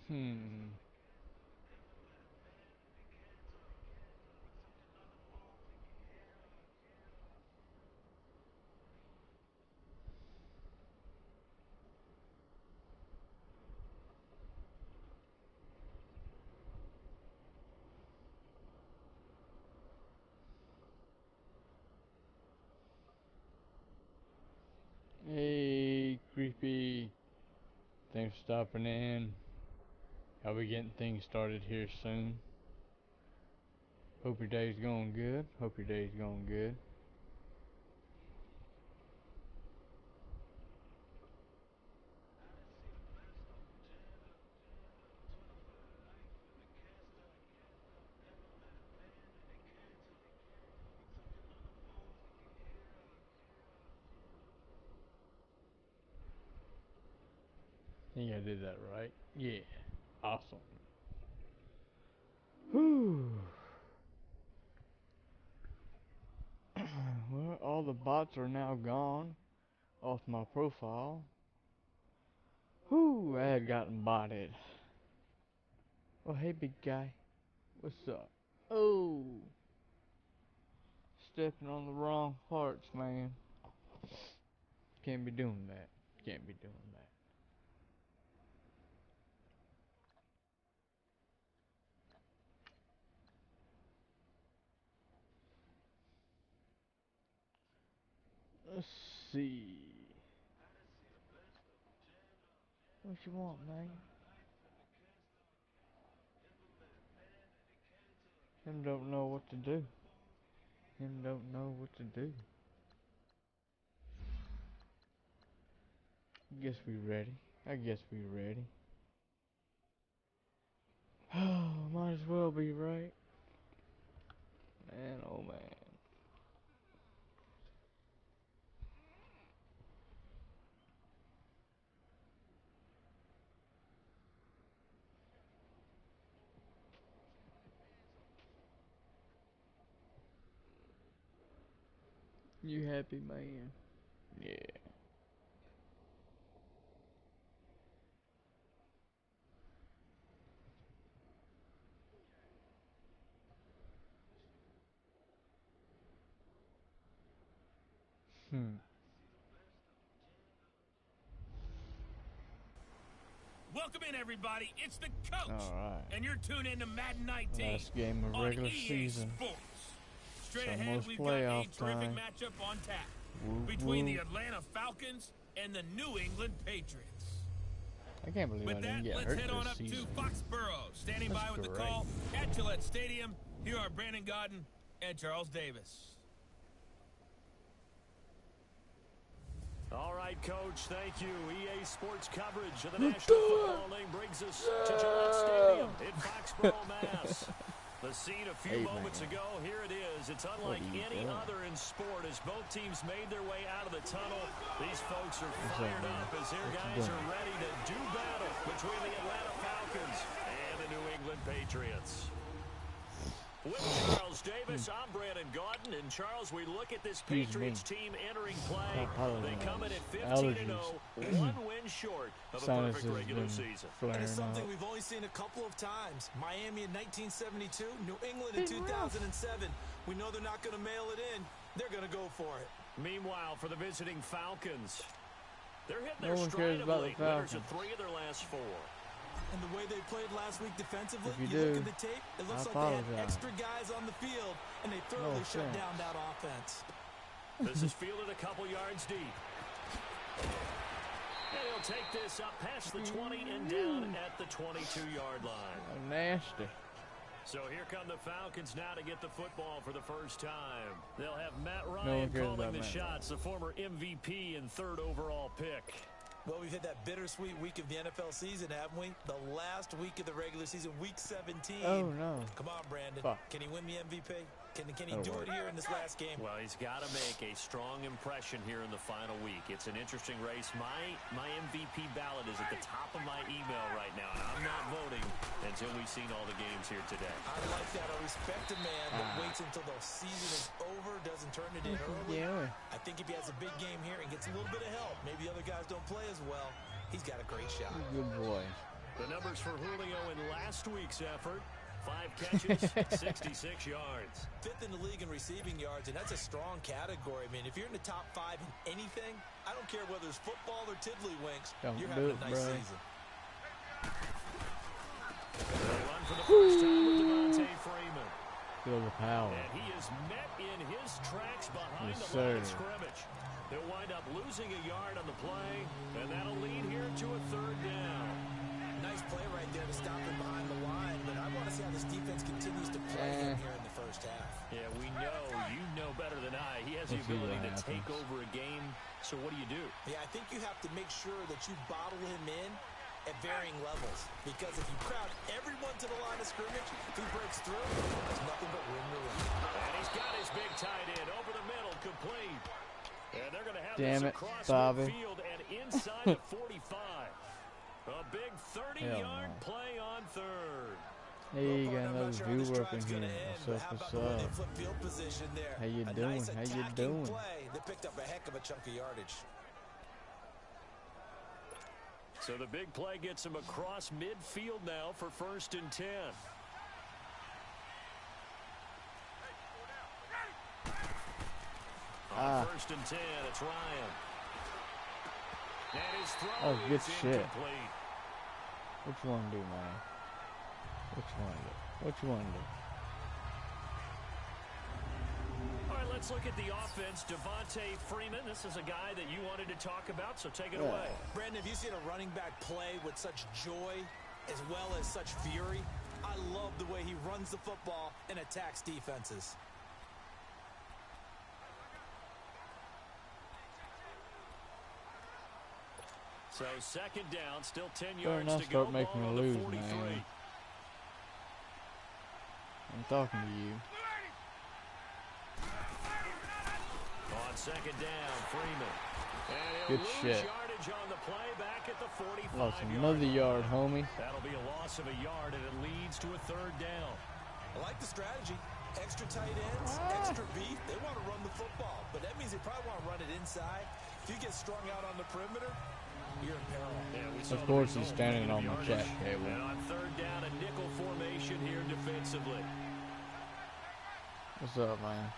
Hmm. Hey, creepy. Thanks for stopping in. I'll be getting things started here soon. Hope your day's going good. Hope your day's going good. Think I did that right. Yeah. Awesome. Whew. Well, all the bots are now gone off my profile. Whew, I had gotten botted. Well, hey, big guy. What's up? Oh, stepping on the wrong parts, man. Can't be doing that. Can't be doing that. Let's see. What you want, man? Him don't know what to do. Him don't know what to do. Guess we ready. I guess we ready. Oh, might as well be right. Man, oh man. You happy, man? Yeah. Hmm. Welcome in, everybody. It's the coach. All right. And you're tuned in to Madden 19 Last game of on regular EA season. Sports. Straight It's ahead, almost we've got a playoff terrific time. matchup on tap Woo, between woo. the Atlanta Falcons and the New England Patriots. I can't believe I With didn't that, get let's hurt head on this up season. to Foxborough. Standing That's by with the great. call at Gillette Stadium. Here are Brandon Godden and Charles Davis. All right, Coach, thank you. EA Sports coverage of the National Football League brings us to Gillette Stadium in Foxborough, Mass. The scene a few moments ago, here it is. It's unlike any other in sport as both teams made their way out of the tunnel. These folks are fired up as their guys are ready to do battle between the Atlanta Falcons and the New England Patriots. With Charles Davis, I'm Brandon Godden. And Charles, we look at this Patriots team entering play. They come in at 15-0, one win short of a perfect regular season. And it's something we've only seen a couple of times. Miami in 1972, New England in 2007. We know they're not going to mail it in. They're going to go for it. Meanwhile, for the visiting Falcons, they're hitting their stride of late. Winners of 3 of their last 4. And the way they played last week defensively, you look at the tape, it looks like they had extra guys on the field, and they thoroughly shut down that offense. This is fielded a couple yards deep. And he'll take this up past the 20 and down at the 22-yard line. Oh, nasty. So here come the Falcons now to get the football for the first time. They'll have Matt Ryan calling the shots, the former MVP and 3rd overall pick. Well, we've hit that bittersweet week of the NFL season, haven't we? The last week of the regular season, week 17. Oh, no. Come on, Brandon. Can he win the MVP? Can he do it here in this last game? Well, he's got to make a strong impression here in the final week. It's an interesting race. My MVP ballot is at the top of my email right now, and I'm not voting until we've seen all the games here today. I like that. I respect a man that waits until the season is over, doesn't turn it in early. Yeah. I think if he has a big game here and gets a little bit of help, maybe other guys don't play as well, he's got a great shot. Good boy. The numbers for Julio in last week's effort. 5 catches, 66 yards. 5th in the league in receiving yards, and that's a strong category. I mean, if you're in the top 5 in anything, I don't care whether it's football or tiddlywinks, you're having a nice season. They run for the first time with Devontae Freeman. Feel the power. And he is met in his tracks behind Yes, the line of sir. scrimmage. He'll wind up losing a yard on the play, and that'll lead here to a 3rd down. Nice play right there to stop him behind the line, but I want to see how this defense continues to play him here in the first half. Yeah, we know. You know better than I. He has the Let's see ability what to take happens. over a game, so what do you do? Yeah, I think you have to make sure that you bottle him in at varying levels, because if you crowd everyone to the line of scrimmage, if he breaks through, there's nothing but room to run. And he's got his big tight end over the middle, complete. And they're going to have Damn this it, across Bobby. midfield and inside the 45. A big 30-yard play on 3rd. Hey, you got I'm another not sure how this viewer up in drive's here. gonna end, What's but up, how what's about the way they up? flip field position there? How you A doing? nice How you attacking doing? play that picked up a heck of a chunk of yardage. So the big play gets him across midfield now for 1st and 10. On 1st and 10, it's Ryan. And his throw Oh, good is shit. incomplete. What you want to do, man? What you want to do? What you want to do? All right, let's look at the offense. Devontae Freeman, this is a guy that you wanted to talk about, so take it away. Brandon, have you seen a running back play with such joy as well as such fury? I love the way he runs the football and attacks defenses. So 2nd down, still 10 Better yards not to go. start making Ball me on the lose, 43. man. I'm talking to you. On 2nd down, Freeman. And Good he'll lose shit. yardage on the play back at the 45. Lost another yard, homie. That'll be a loss of a yard, and it leads to a 3rd down. I like the strategy. Extra tight ends, extra beef. They want to run the football, but that means they probably want to run it inside. If you get strung out on the perimeter, you're in peril. Yeah, we saw Of the course, he's result, standing negative on my yardage. chat table. And on 3rd down, a nickel formation here defensively. What's up, man?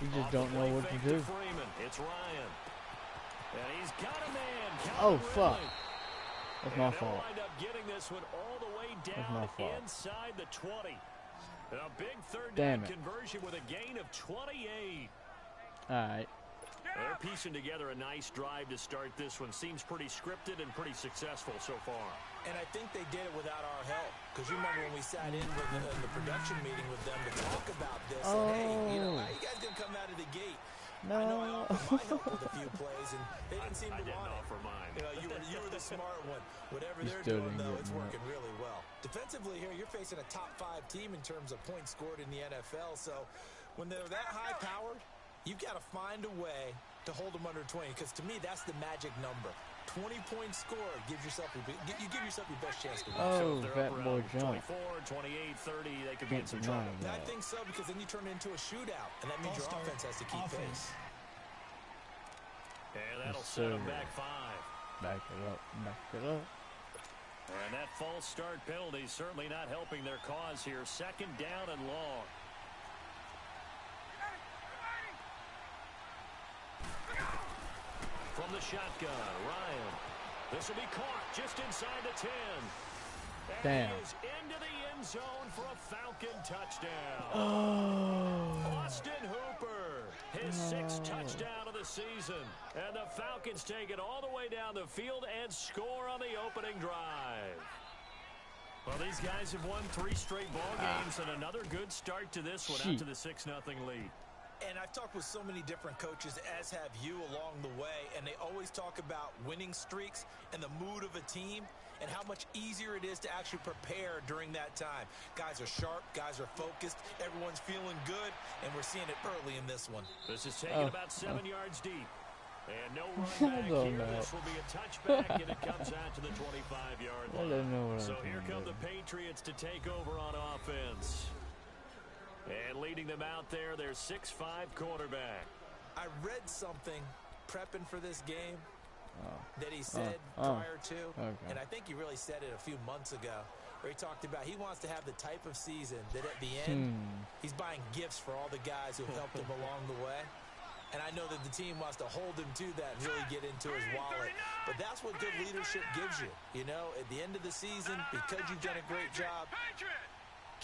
You just don't know what to do. Freeman. It's Ryan. And he's got a man. Oh, Calvin fuck. Ridley. That's And my they'll fault. wind up getting this one all the way my down fault. inside the 20. And a big 3rd Damn down it. conversion with a gain of 28. Alright. They're piecing together a nice drive to start this one. Seems pretty scripted and pretty successful so far. And I think they did it without our help. Because you remember when we sat in with the production meeting with them to talk about this. And, hey, you know, how you guys going to come out of the gate? No. I know I offered my help with a few plays, and they didn't seem to I didn't want it. offer mine. You know, you were the smart one. Whatever You they're still doing, didn't though, get it's me. working really well. Defensively here, you're facing a top 5 team in terms of points scored in the NFL. So when they're that high-powered, you've got to find a way to hold them under 20. Because to me, that's the magic number. 20 points scored gives yourself you give yourself your best chance to win. Oh, So if they're fat up boy around jump. 24, 28, 30, they could Can't get some deny trouble. And I that. think so, because then you turn it into a shootout, and that means your offense has to keep pace. And that'll Yes, set them sir. back 5. Back it up. Back it up. And that false start penalty certainly not helping their cause here. 2nd down and long. From the shotgun, Ryan. This will be caught just inside the 10. And Damn. he is into the end zone for a Falcon touchdown. Oh. Austin Hooper, his 6th touchdown of the season. And the Falcons take it all the way down the field and score on the opening drive. Well, these guys have won 3 straight ball games and another good start to this one out to the 6-0 lead. And I've talked with so many different coaches, as have you along the way, and they always talk about winning streaks and the mood of a team and how much easier it is to actually prepare during that time. Guys are sharp, guys are focused, everyone's feeling good, and we're seeing it early in this one. This is taken about 7 yards deep. And no run back Hold on, here. Matt. This will be a touchback, and it comes out to the 25-yard I line. don't know what So I'm here gonna come do. the Patriots to take over on offense. And leading them out there, their 6'5" quarterback. I read something prepping for this game that he said prior to, and I think he really said it a few months ago, where he talked about he wants to have the type of season that at the end, he's buying gifts for all the guys who helped him along the way. And I know that the team wants to hold him to that and really get into his wallet. But that's what good leadership gives you. You know, at the end of the season, because you've done a great job,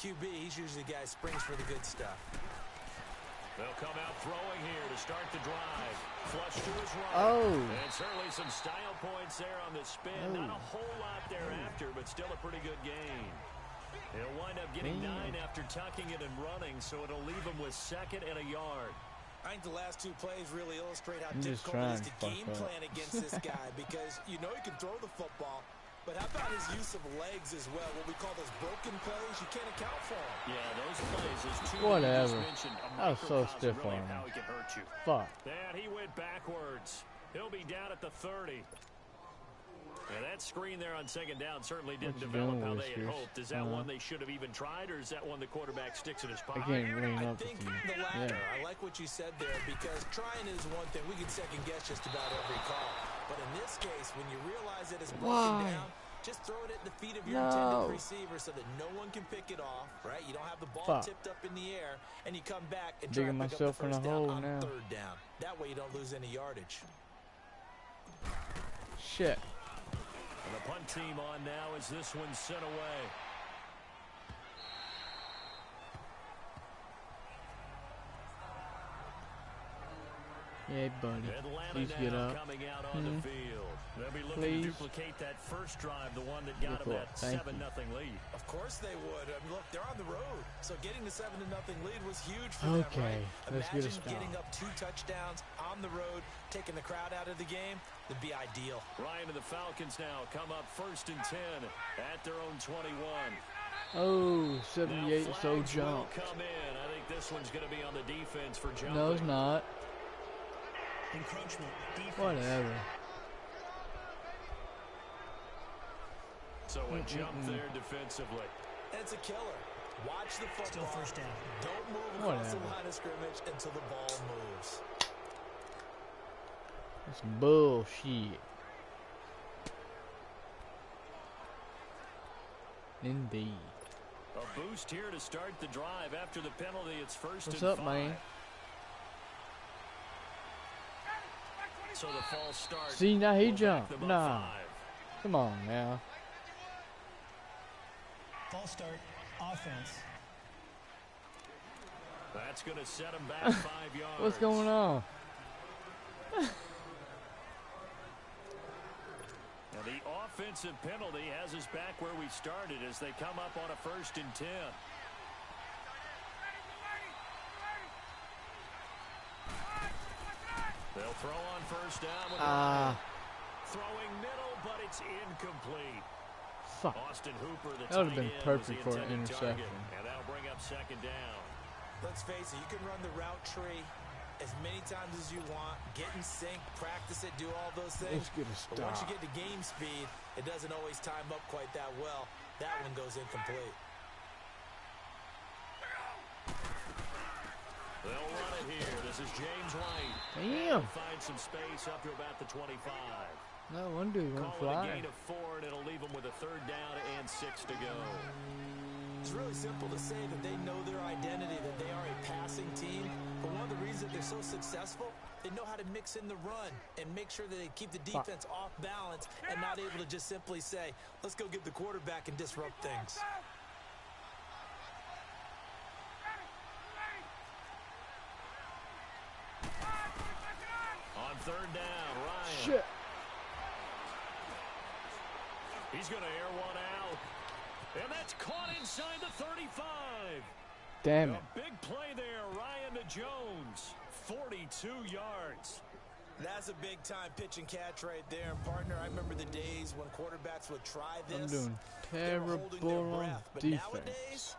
QB, he's usually the guy who springs for the good stuff. They'll come out throwing here to start the drive. Flush to his right. And certainly some style points there on the spin. Not a whole lot thereafter, but still a pretty good gain. He'll wind up getting 9 after tucking it and running, so it'll leave him with 2nd and a yard. I think the last 2 plays really illustrate how difficult it is to game plan against this guy because you know he can throw the football, but how about his use of legs as well? What we call those broken plays, you can't account for them. Yeah, those plays, those 2 whatever. That was so stiff on him. How he can hurt you. Fuck. And he went backwards. He'll be down at the 30. Yeah, that screen there on 2nd down certainly didn't develop how they had hoped. Is that one they should have even tried, or is that one the quarterback sticks in his pocket? I think the latter. I like what you said there because trying is one thing. We can second guess just about every call. But in this case, when you realize that it's broken down, just throw it at the feet of your intended receiver so that no one can pick it off, right? You don't have the ball tipped up in the air, and you come back and try to pick up the first down on 3rd down. That way you don't lose any yardage. Shit. And the punt team on now as this one's sent away. Yeah, buddy. Atlanta Please get up. Coming out on the field. They'll be looking to duplicate that first drive, the one that got them that 7-0 lead. Of course they would. I mean, look, they're on the road. So getting the 7-0 lead was huge for them, right? Let's get a stop. Imagine getting up 2 touchdowns on the road, taking the crowd out of the game. That'd be ideal. Ryan and the Falcons now come up 1st and 10 at their own 21. Oh, 78, so jump. Come in. I think this one's going to be on the defense for jumping. No, it's not. Encroachment. Defense. Whatever. So a jump there defensively. And it's a killer. Watch the football. Still first down. Don't move across the line of scrimmage until the ball moves. That's bullshit. Indeed. A boost here to start the drive after the penalty. It's 1st What's and up, 5. man? So the false start. See, now he jumped. Nah. Come on now. False start. Offense. That's going to set him back 5 yards. What's going on? Now the offensive penalty has us back where we started as they come up on a 1st and 10. They'll throw on 1st down with throwing middle, but it's incomplete. Fuck. Austin Hooper, the that would have been tight end, perfect for was the an intended interception. target, and that'll bring up 2nd down. Let's face it, you can run the route tree as many times as you want, get in sync, practice it, do all those things. Let's get a stop. But once you get to game speed, it doesn't always time up quite that well. That one goes incomplete. They'll run it here. This is James White. Damn. Find some space up to about the 25. No one dude won't Call it a gain fly. of 4, and it'll leave them with a 3rd down and 6 to go. It's really simple to say that they know their identity, that they are a passing team. But one of the reasons they're so successful, they know how to mix in the run and make sure that they keep the defense off balance and not able to just simply say, let's go get the quarterback and disrupt things. On 3rd down, Ryan. Shit. He's going to air one out. And that's caught inside the 35. Damn it. A big play there, Ryan to Jones. 42 yards. That's a big-time pitch and catch right there. And, partner, I remember the days when quarterbacks would try this. I'm doing terrible on but defense. Nowadays,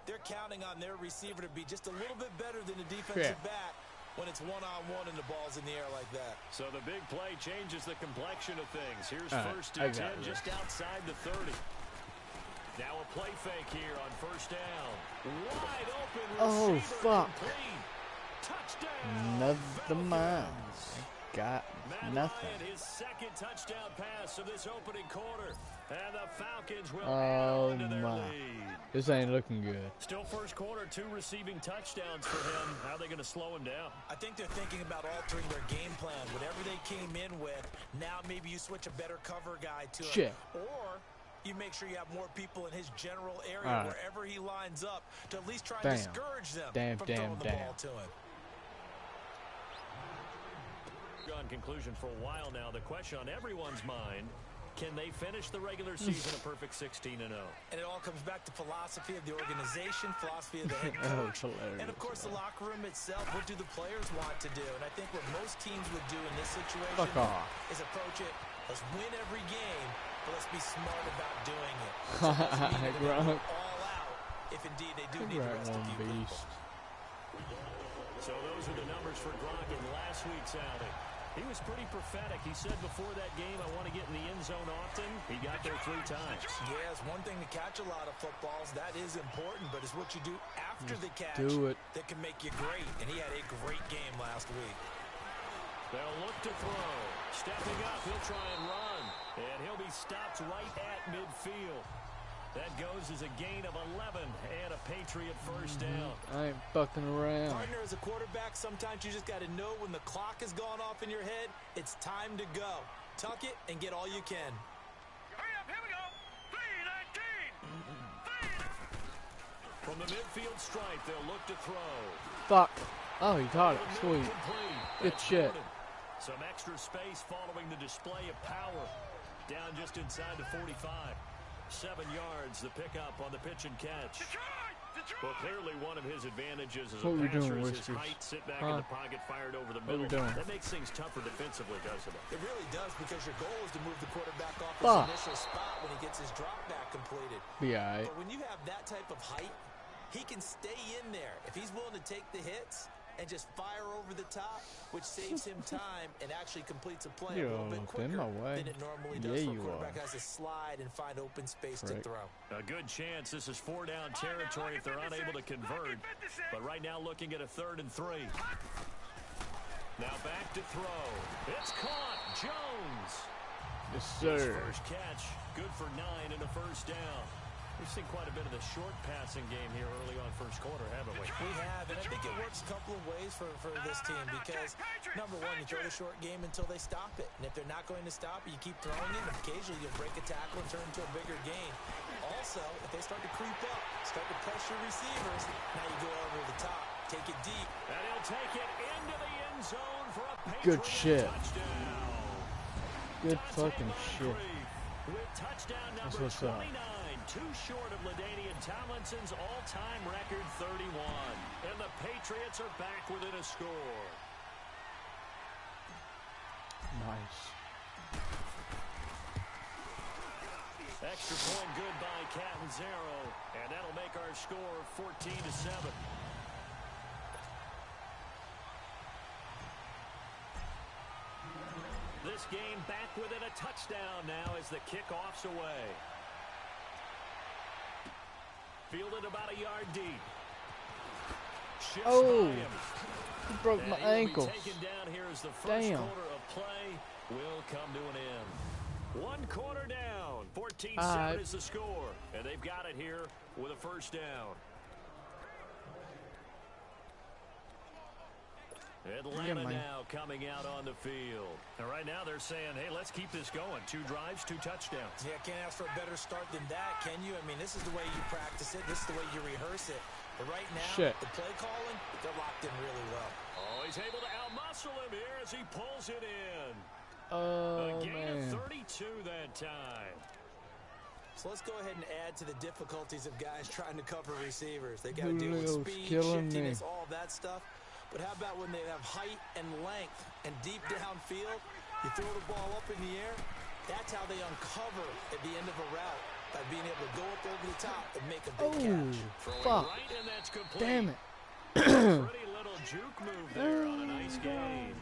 they're counting on their receiver to be just a little bit better than the defensive back when it's one-on-one and the ball's in the air like that. So the big play changes the complexion of things. Here's 1st and 10 just outside the 30. Now a play fake here on 1st down. Wide open receiver. Oh, fuck. Complete. Touchdown. Never mind. got nothing. Ryan, his second touchdown pass of this opening quarter. And the Falcons will Oh add on to their my. lead. This ain't looking good. Still first quarter, 2 receiving touchdowns for him. How are they going to slow him down? I think they're thinking about altering their game plan. Whatever they came in with, now maybe you switch a better cover guy to Shit. him. Or you make sure you have more people in his general area All right. wherever he lines up to at least try Damn. and discourage them from throwing the ball to him. On conclusion for a while now, the question on everyone's mind, can they finish the regular season a perfect 16-0? And it all comes back to philosophy of the organization, philosophy of the head Oh, coach, hilarious, and of course the locker room itself. What do the players want to do? And I think what most teams would do in this situation Fuck off. is approach it, let's win every game, but let's be smart about doing it. So it doesn't mean that they're gonna go all out if indeed they do need to rest a few people. So those are the numbers for Gronk in last week's outing. He was pretty prophetic. He said before that game, I want to get in the end zone often. He got there 3 times. Yeah, it's one thing to catch a lot of footballs. That is important, but it's what you do after the catch that can make you great. And he had a great game last week. They'll look to throw. Stepping up, he'll try and run. And he'll be stopped right at midfield. That goes as a gain of 11 and a Patriot first down. I ain't fucking around. Partner, as a quarterback, sometimes you just got to know when the clock has gone off in your head, it's time to go. Tuck it and get all you can. Hurry up, here we go. 3-19. From the midfield stripe, they'll look to throw. Fuck. Oh, he caught it. Sweet. Good That's shit. Gordon. Some extra space following the display of power. Down just inside the 45. 7 yards, the pickup on the pitch and catch. Well, clearly one of his advantages as a passer is his height, sit back in the pocket, fired over the middle. That makes things tougher defensively, doesn't it? It really does, because your goal is to move the quarterback off his initial spot when he gets his drop back completed. Be all right. But when you have that type of height, he can stay in there. If he's willing to take the hits and just fire over the top, which saves him time and actually completes a play a little bit quicker than it normally does for a quarterback has to slide and find open space to throw. A good chance this is 4-down territory if they're unable to convert. But right now looking at a 3rd and 3. Now back to throw. It's caught. Jones. Yes, sir. His first catch. Good for 9 and a first down. We've seen quite a bit of the short passing game here early on first quarter, haven't we? We have, and I think it works a couple of ways for this team because, number one, you throw the short game until they stop it. And if they're not going to stop it, you keep throwing it, and occasionally you'll break a tackle and turn into a bigger gain. Also, if they start to creep up, start to pressure receivers, now you go over the top, take it deep. And he'll take it into the end zone for a Good shit. touchdown. Good fucking shit. With touchdown number 29, too short of LaDainian Tomlinson's all-time record 31. And the Patriots are back within a score. Nice. Extra point good by Catanzaro, and that'll make our score 14-7. This game back within a touchdown now as the kickoff's away. Fielded about a yard deep. Shifts by him. He broke my ankles. Taken down here as the first quarter of play will come to an end. 1 quarter down. 14-7 is the score. And they've got it here with a first down. Atlanta now coming out on the field. And right now they're saying, hey, let's keep this going. 2 drives, 2 touchdowns. Yeah, can't ask for a better start than that, can you? I mean, this is the way you practice it. This is the way you rehearse it. But right now, the play calling, they're locked in really well. Oh, he's able to outmuscle him here as he pulls it in. Oh, a gain of 32 that time. So let's go ahead and add to the difficulties of guys trying to cover receivers. They got to deal with speed, shiftiness, all that stuff. But how about when they have height and length and deep downfield? You throw the ball up in the air. That's how they uncover at the end of a route, by being able to go up over the top and make a big catch. Fuck. Right, and that's complete. Damn it. Pretty little juke move there on a nice gain.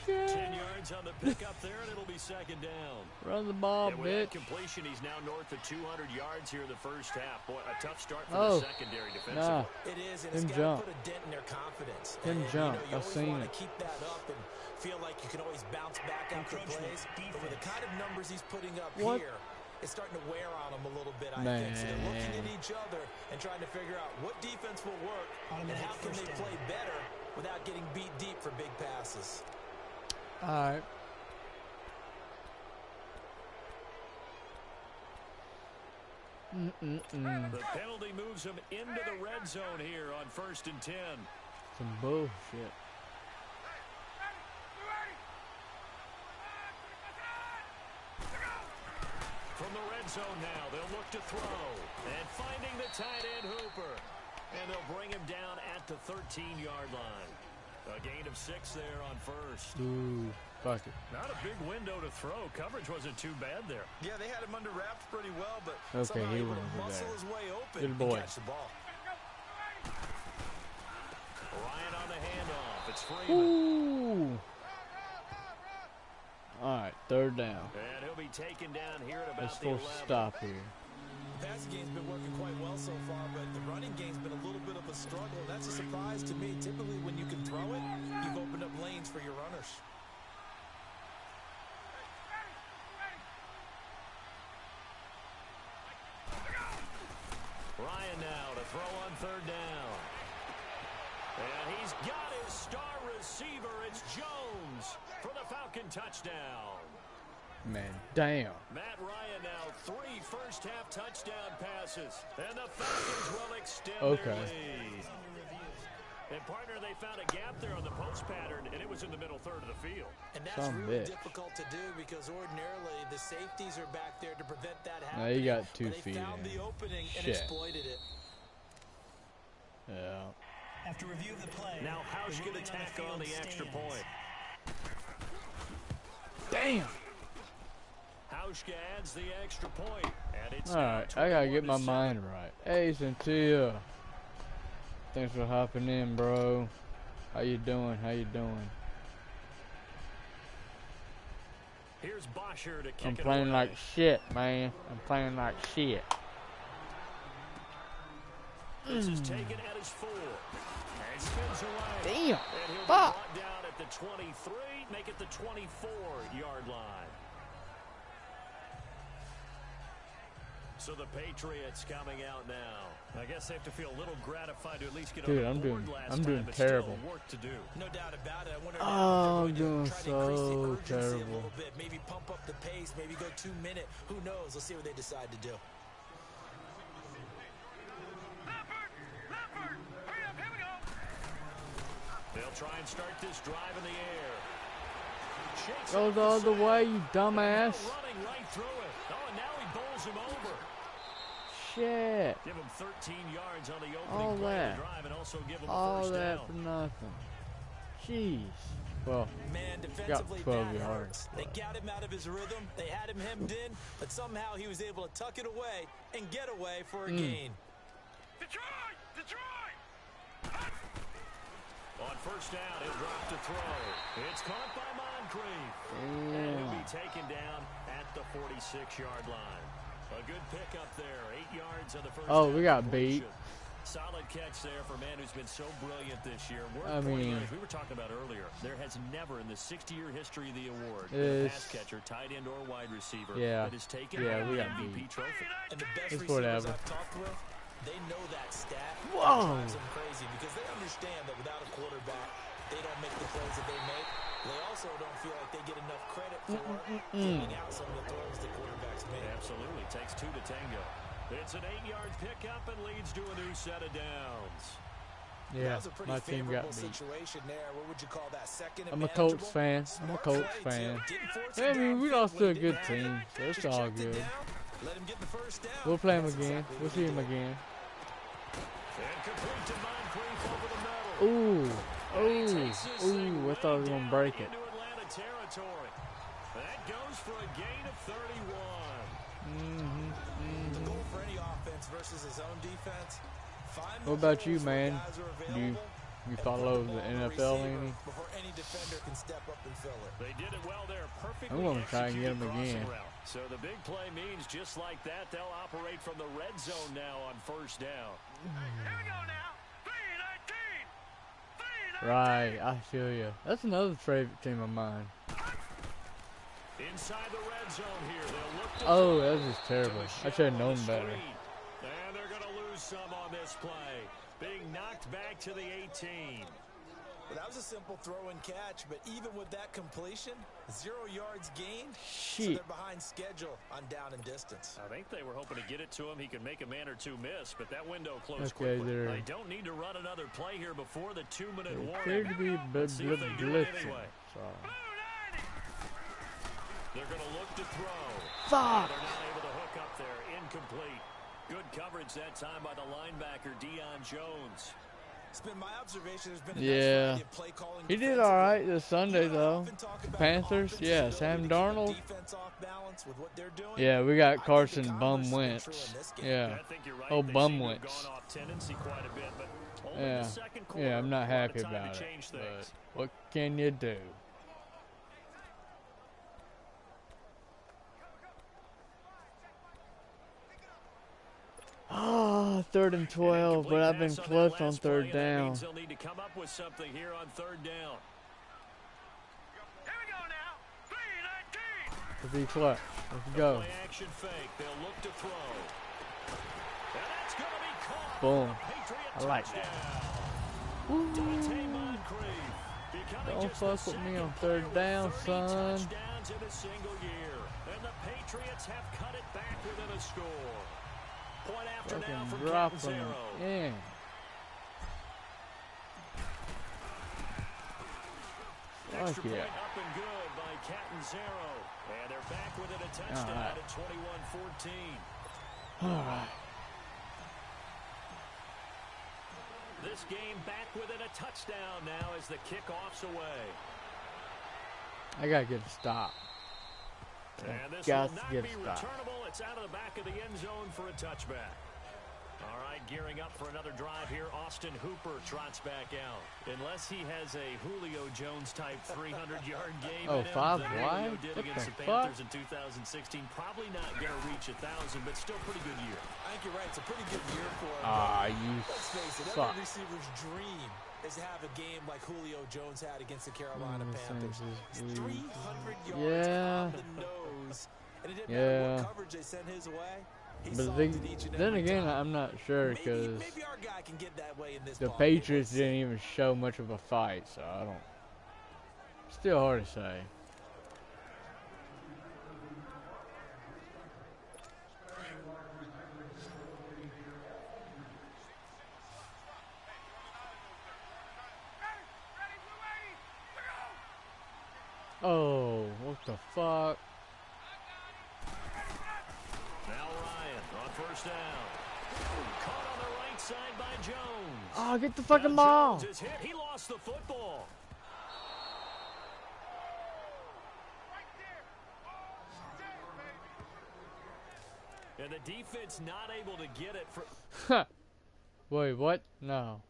Shit. 10 yards on the pickup there, and it'll be second down. Run the ball, And with that bitch. completion, he's now north of 200 yards here in the first half. Boy, a tough start for Oh. the secondary defensively. Nah. It is, and Him it's got jump. to put a dent in their confidence. Him And, jump. You I've always seen want it. to keep that up and feel like you can always bounce back after plays. But with the kind of numbers he's putting up What? here, it's starting to wear on him a little bit, I Man. think. So they're looking at each other and trying to figure out what defense will work and how can they play better without getting beat deep for big passes. All right. The penalty moves him into the red zone here on 1st and 10. Some bullshit. From the red zone now, they'll look to throw. And finding the tight end Hooper. And they'll bring him down at the 13-yard line. A gain of 6 there on 1st. Ooh, fuck it. Not a big window to throw. Coverage wasn't too bad there. Yeah, they had him under wraps pretty well, but Okay, somehow he able went to over muscle there. his way open Good and boy. catch the ball. Ryan on the handoff. It's Freeman. Ooh. All right, 3rd down. And he'll be taken down here at Let's about the force 11. a stop here. The passing game's been working quite well so far, but the running game's been a little bit of a struggle. That's a surprise to me. Typically, when you can throw it, you've opened up lanes for your runners. Ryan now to throw on 3rd down. And he's got his star receiver. It's Jones for the Falcon touchdown. Man, damn. Matt Ryan now 3 first-half touchdown passes. And the Falcons will extend their lead. And, partner, they found a gap there on the post pattern, and it was in the middle third of the field. And that's really difficult to do because ordinarily the safeties are back there to prevent that happening. Now you got 2 but feet they found the opening and Shit. exploited it. Yeah. After review of the play, Now Housh can attack on the extra point. Damn. Hauschka adds the extra point, and it's All right, I gotta get my mind right. Ace and Tia. Thanks for hopping in, bro. How you doing? How you doing? Here's Bosher to kick I'm it playing away. like shit, man. I'm playing like shit. This is taken at his 4. And spins away. Damn. And he'll be Fuck. brought down at the 23, make it the 24-yard line. So the Patriots coming out now. I guess they have to feel a little gratified to at least get Dude, on I'm the board doing- last I'm time, doing but terrible. Still work to do. No doubt about it. I wonder Oh, now I'm if doing they're going to try to increase the so urgency a terrible. little bit. Maybe pump up the pace. Maybe go 2-minute. Who knows? Let's see what they decide to do. They'll try and start this drive in the air. Shakes Go off the other side. way, you dumbass. Running right through it. Oh, and now he bowls him over. Shit. Give him 13 yards on the All opening play of that. the drive and also give him a All first that down. for nothing. Jeez. Well, Man, defensively, 12 that yards, hurts. They got him out of his rhythm. They had him hemmed in, but somehow he was able to tuck it away and get away for a gain. Detroit! Detroit! On first down, he'll drop to throw. It's caught by Moncrief. And he'll be taken down at the 46-yard line. A good pickup there. 8 yards on the first Oh, down we got completion. beat. Solid catch there for a man who's been so brilliant this year. Worth I pointing mean- out, as we were talking about earlier, there has never in the 60-year history of the award been a It's- pass catcher, tight end, or wide receiver Yeah. that has taken Yeah, home we the got MVP beat. trophy. And the best It's receivers whatever. I've talked with, they know that stat. Whoa. It drives them crazy because they understand that without a quarterback, they don't make the plays that they make. They also don't feel like they get enough credit for getting out some of the throws the quarterbacks make. Absolutely. Takes 2 to tango. It's an 8-yard pickup and leads to a new set of downs. That Yeah, was a pretty my team favorable got beat. situation there. What would you call that? Second and I'm a manageable? Colts fan. I'm a Smart Colts play, fan. too. Didn't force I it mean, we downfield lost when to a he good didn't have team, it. so it's Just all checked it good. down, let him get the first down. We'll play him That's again. exactly We'll what see he him did. again. And complete to Moncrief over the middle. Ooh. And he takes this thing Ooh. I thought I was way going to down break it. into Atlanta territory. That goes for a gain of 31. The goal for any offense versus his own defense. Find What the about you, holes where man? guys are You available You follow the NFL, Andy? Before any defender can step up and fill it. They did it well there. Perfectly I'm gonna try and get him executed again. crossing route. So the big play means just like that, they'll operate from the red zone now on first down. Here we go now. 3-19. Right, I feel you. That's another favorite team of mine. Inside the red zone here, they'll look to Oh, throw that was just terrible. to I should have Michelle on known the better. screen. And they're going to lose some on this play. Being knocked back to the 18. Well, that was a simple throw and catch, but even with that completion, 0 yards gained. So Shit. they're behind schedule on down and distance. I think they were hoping to get it to him. He could make a man or two miss, but that window closed Okay, quickly. they're- They don't need to run another play here before the 2-minute They warning. appear to be Let's see if they do it blitzing. anyway. So. They're going to look to throw. Fuck! They're not able to hook up there. Incomplete. Good coverage that time by the linebacker, Deion Jones. It's been my observation. There's been a Yeah. nice variety of play calling. He did defensively. alright this Sunday, You know, I though. often talk about Panthers, offense's yeah, ability Sam to keep their Darnold. defense off balance with what they're doing. Yeah, we I got think Carson the Bum converse has been Wentz. true in this game. Yeah. I think you're right. Oh, They Bum seem to have Wentz. gone off tendency quite a bit, but only Yeah. the second quarter. Yeah, I'm not a lot of happy time to about it. change But things. what can you do? Ah, 3rd and 12, but I've been Incomplete pass close that on last play, 3rd and that down. means they'll need to come up with something here on 3rd down. Here we go now. 3-19. To be clutch. Let's go. Play action fake. They'll look to throw. And that's going to be caught. Boom. Patriot I like touchdown. Dante Moncrief becoming Don't just fuck the with me second on player 3rd with down, 30 son. touchdowns in a single year. And the Patriots have cut it back within a score. Point after now Fucking from dropping Catanzaro. in. Extra Fuck yeah. point up and good by Catanzaro. And they're back within a touchdown right. at 21-14. Alright. This game back within a touchdown now as the kickoff's away. I gotta get a stop. And this Got will to not get be a stop. returnable. It's out of the back of the end zone for a touchback. All right, gearing up for another drive here. Austin Hooper trots back out. Unless he has a Julio Jones-type 300-yard game Oh, in him, 5 that Julio wide? did What against the the fuck? Panthers in 2016. Probably not going to reach 1,000, but still pretty good year. I think you're right. It's a pretty good year for him. Ah, you Let's face it, suck. every receiver's dream is to have a game like Julio Jones had against the Carolina Panthers. Panthers. 300 yards Yeah. on the nose. And it didn't matter Yeah. what coverage they sent his way. He But solved the, it each and then every again, time. I'm not sure because Maybe our guy can get that way in this the ball game. Patriots Let's see. didn't even show much of a fight, so I don't. Still hard to say. Oh, what the fuck? Now Ryan on first down. Caught on the right side by Jones. Oh, get the Now fucking ball! Jones is hit. He lost the football. And the defense not able to get it. From Wait, what? No.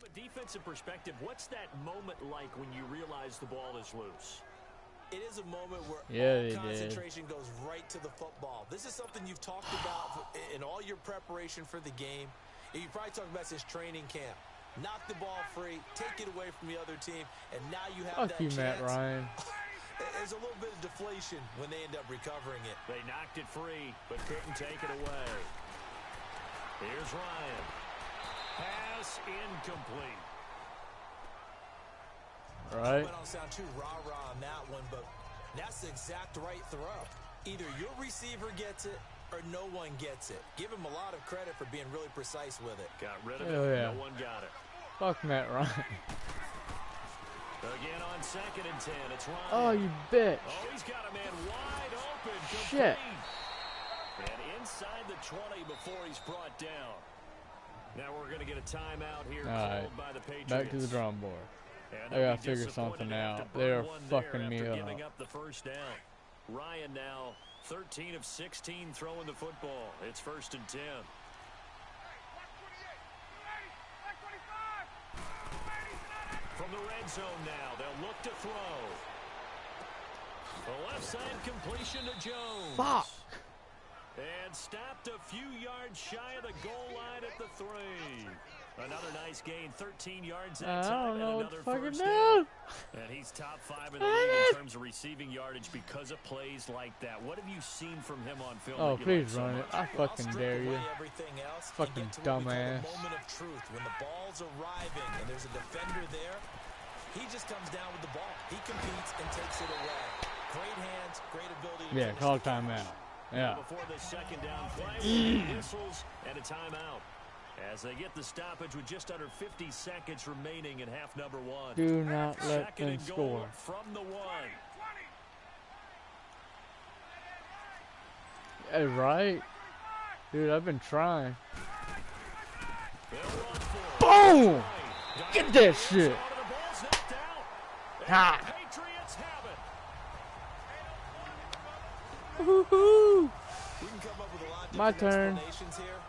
a defensive perspective, what's that moment like when you realize the ball is loose? It is a moment where Yeah, all they did. concentration goes right to the football. This is something you've talked about in all your preparation for the game. And you probably talked about since training camp. Knock the ball free, take it away from the other team, and now you have Fuck that you, chance. Matt Ryan. There's a little bit of deflation when they end up recovering it. They knocked it free, but couldn't take it away. Here's Ryan. Pass incomplete. Right? I don't sound too rah-rah on that one, but that's the exact right throw. Either your receiver gets it or no one gets it. Give him a lot of credit for being really precise with it. Got rid of Hell it. yeah. No one got it. Fuck Matt Ryan. Again on 2nd and 10. It's Ryan. Oh, you bitch. Oh, he's got a man wide open. Shit. Complete. And inside the 20 before he's brought down. Now we're going to get a timeout here All right. called by the Patriots. Back to the drawing board. And I they'll gotta be figure disappointed something to have to out. burn They're one fucking there me after up. giving up the first down. Ryan now 13 of 16 throwing the football. It's 1st and 10. red zone now. They'll look to throw. The left side completion to Jones. Fuck. And stopped a few yards shy of the goal line at the 3. Another nice gain, 13 yards that time, I don't know and what to another fucking first do. down. And he's top 5 in the league in terms of receiving yardage because of plays like that. What have you seen from him on film? Oh, that you please like so run it. much? I fucking dare you. Everything else, Fucking and get to what we call dumbass. the moment of truth. When the ball's arriving and there's a defender there, he just comes down with the ball. He competes and takes it away. Great hands, great ability to finish call the game. timeout. Yeah. Before the second down play, whistles and a timeout. As they get the stoppage with just under 50 seconds remaining in half number 1. Do not let Second them and goal score. from the 1. Hey, right? Dude, I've been trying. Boom! Get that shit! Ha! Patriots have it. Woohoo! We can come up with a lot of My different turn. explanations here.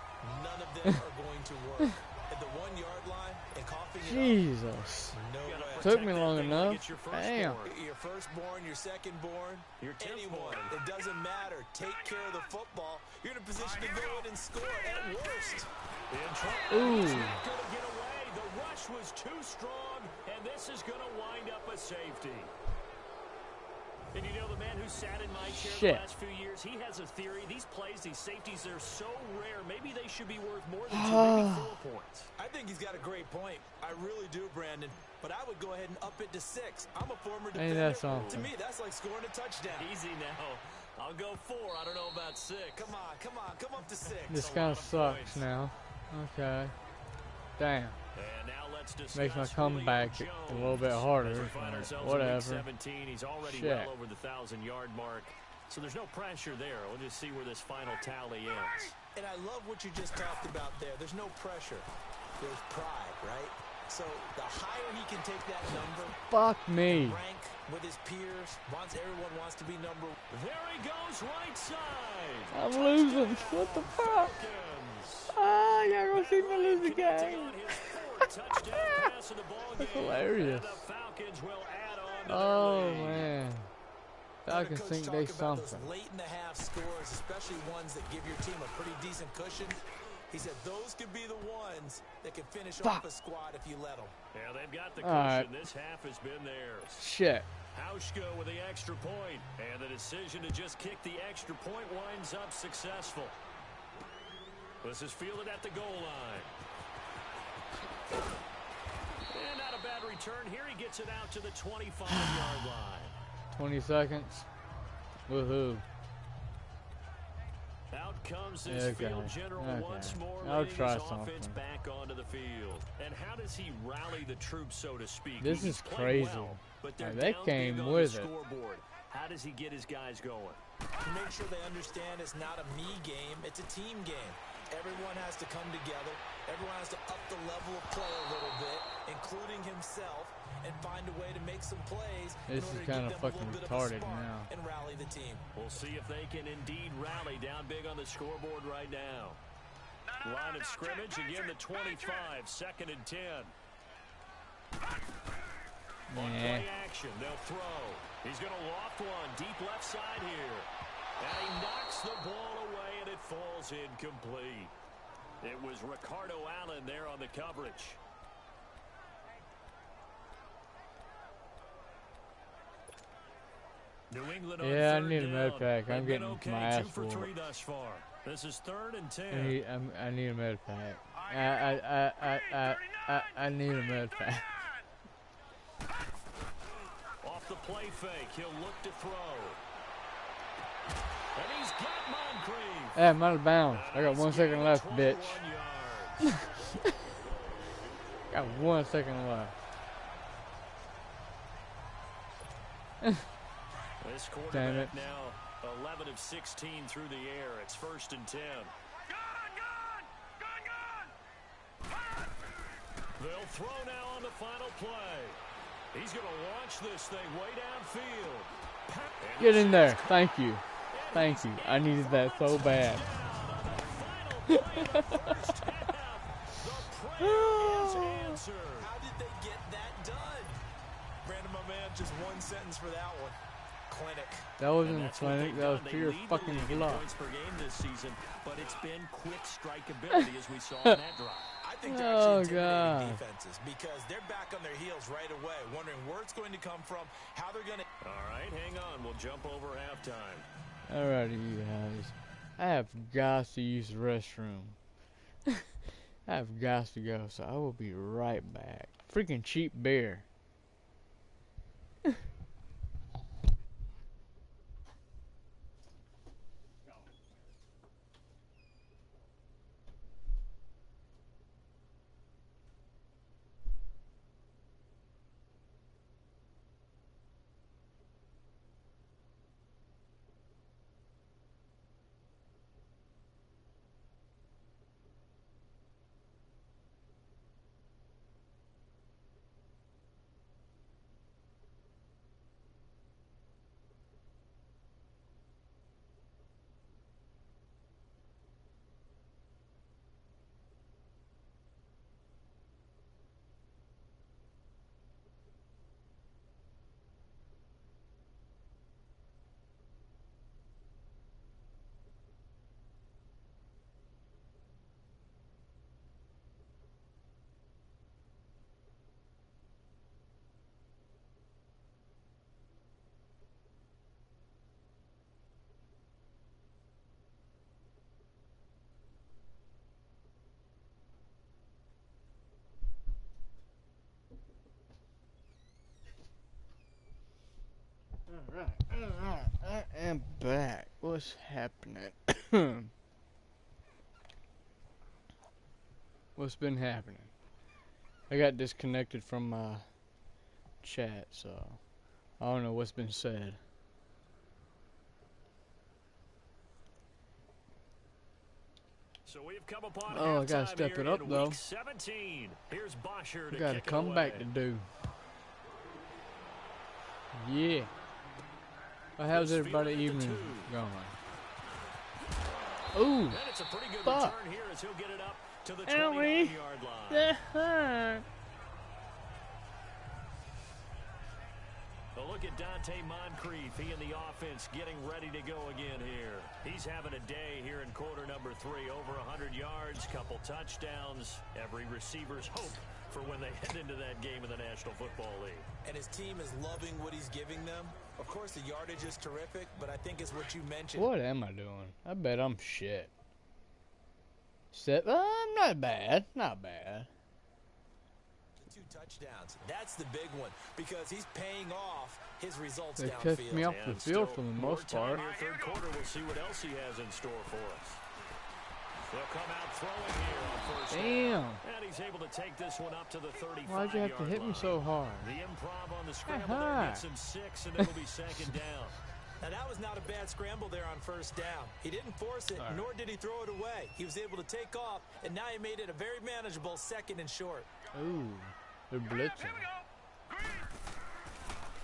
None of them are going to work. At the 1 yard line and coughing it Jesus. up, no way. Took me long enough. Damn. Your firstborn, your secondborn, Your anyone. 10th born. It doesn't matter. Take care of the football. You're in a position to go in and score at worst. Ooh. He's not going to get away. The rush was too strong, and this is going to wind up a safety. And you know, the man who sat in my chair Shit. the last few years, he has a theory. These plays, these safeties, they're so rare. Maybe they should be worth more than 2, maybe 4 points. I think he's got a great point. I really do, Brandon. But I would go ahead and up it to 6. I'm a former defender. Ain't that To something? me, that's like scoring a touchdown. Easy now. I'll go 4. I don't know about 6. Come on, come on, come up to 6. This a kind lot of of sucks points. now. Okay. Damn. And now let's discuss Makes my Julio comeback Jones. a little bit harder. As we find ourselves in Whatever. week 17, he's already Shit. well over the 1,000-yard mark. So there's no pressure there. We'll just see where this final tally ends. And I love what you just talked about there. There's no pressure. There's pride, right? So the higher he can take that number, Fuck me. rank with his peers, everyone wants to be number 1. There he goes, right side. I'm losing. What the fuck? Ah, y'all gonna see me lose the game. That's hilarious. Oh, man. Falcons Coach think talk they about those something. late in the half scores, especially ones that give your team a pretty decent cushion. He said those could be the ones that can finish off a squad if you let them. Yeah, they've got the All right. cushion. This half has been theirs. Shit. Hauschka with the extra point, and the decision to just kick the extra point winds up successful. This is fielded at the goal line. And not a bad return. Here he gets it out to the 25-yard line. 20 seconds. Woohoo. Out comes this field general once more, I'll leading try his offense something. back onto the field. And how does he rally the troops, so to speak? This He's is played crazy. well, but they're Like, they down came big on with the it. scoreboard. How does he get his guys going? To make sure they understand it's not a me game, it's a team game. Everyone has to come together. Everyone has to up the level of play a little bit, including himself, and find a way to make some plays This is kind of fucking retarded now. and rally the team. We'll see if they can indeed rally down big on the scoreboard right now. Line of scrimmage, again the 25, 2nd and 10. On play action, they'll throw. He's going to loft one, deep left side here. And he knocks the ball away, and it falls incomplete. It was Ricardo Allen there on the coverage. New England on Yeah, I third need a med down. pack. I'm They've been getting okay, my ass 2 for whooped. 3 thus far. This is 3rd and 10. I need a med pack. I need a med pack. Off the play fake, he'll look to throw. And he's got Moncrief. Hey, I'm out of bounds. I got 1 second left, 21 bitch. yards. Got 1 second left. This Damn it. quarterback now 11 of 16 through the air. It's 1st and 10. They'll throw now on the final play. He's going to launch this thing way downfield. And Get in there. Thank you. Thank you. I needed that so bad. the first half. The prayer is answered. How did they get that done? man, just one sentence for that one. Clinic. That wasn't clinic, that was pure fucking luck. Points per game this season, but it's been quick strikeability as we saw in that drive. I think they're actually intimidating defenses because they're back on their heels right away, wondering where it's going to come from, how they're going to... All right, hang on. We'll jump over halftime. Alrighty, you guys. I have got to use the restroom. I have got to go, so I will be right back. Freaking cheap beer. Alright, I am back. What's happening? What's been happening? I got disconnected from my chat, so I don't know what's been said. So we've come upon I gotta step it up though. 17. Here's Bosher to Got a kick it comeback away. to do. Yeah. Well, how's everybody evening going? Ooh. And it's a pretty good Fuck. return here as he'll get it up to the Owie. 29-yard line. That hurt. A look at Dante Moncrief. He and the offense getting ready to go again here. He's having a day here in quarter number 3. Over 100 yards, couple touchdowns. Every receiver's hope for when they head into that game in the National Football League. And his team is loving what he's giving them. Of course, the yardage is terrific, but I think it's what you mentioned. What am I doing? I bet I'm shit. Not bad. Not bad. 2 touchdowns. That's the big one because he's paying off his results They downfield. kept me off the field for the most part. Third quarter, we'll see what else he has in store for us. They'll come out throwing here on first Damn. down. And he's able to take this one up to the 35-yard line. Why'd you have to hit me so hard? The improv on the scramble there gets him 6, and it'll be second down. Now, that was not a bad scramble there on first down. He didn't force it, nor did he throw it away. He was able to take off, and now he made it a very manageable 2nd and short. Ooh, they're blitzing.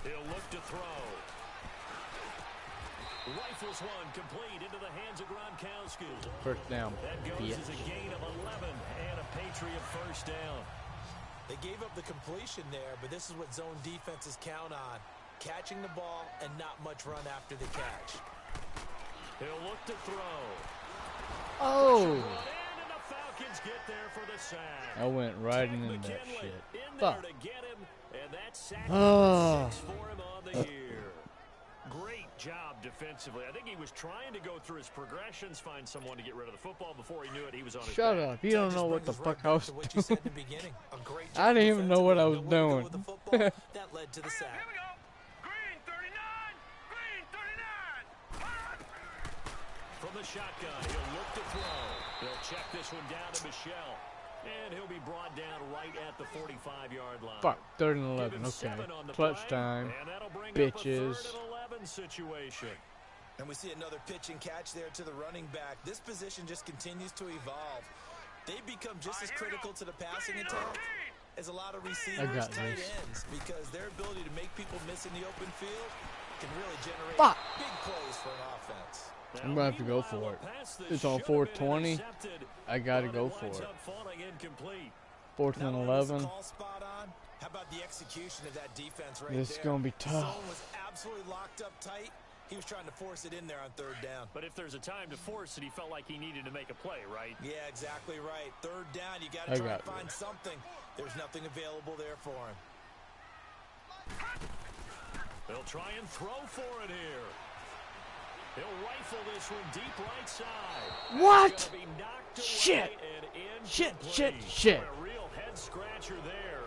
He'll look to throw. Rifles one complete into the hands of Gronkowski. First down. That goes as a gain of 11 and a Patriot first down. They gave up the completion there, but this is what zone defenses count on. Catching the ball and not much run after the catch. He'll look to throw. Oh! And the Falcons get there for the sack. I went right into that McKinley shit. in Fuck. there to get him, and that's sack Oh. number 6 for him on the year. Great job defensively. I think he was trying to go through his progressions, find someone to get rid of the football. Before he knew it, he was on his Shut back. up. You don't know what the fuck I was To what you said in doing. the beginning. A great I job didn't even know what I was defensively. doing. With the football, that led to the sack. From the shotgun, he'll look to throw. He'll check this one down to Michelle. And he'll be brought down right at the 45-yard line. Fuck, 3rd and Give 11. him Okay. 7 on the Clutch play, time. And that'll bring Bitches. up a 3rd and 11 situation. And we see another pitch and catch there to the running back. This position just continues to evolve. They become just as critical to the passing attack as a lot of receivers, got tight this. ends, because their ability to make people miss in the open field can really generate Fuck. big plays for an offense. I'm gonna have to go for it. It's on 420. I gotta go for it. 4th and 11. Call spot on. How about the execution of that defense right This is there? going to be The zone tough. was absolutely locked up tight. He was trying to force it in there on 3rd down. But if there's a time to force it, he felt like he needed to make a play, right? Yeah, exactly right. 3rd down, you got to try and find something. There's nothing available there for him. They'll try and throw for it here. He'll rifle this one deep right side. What? Be knocked Shit. away and Shit. What a real head scratcher there.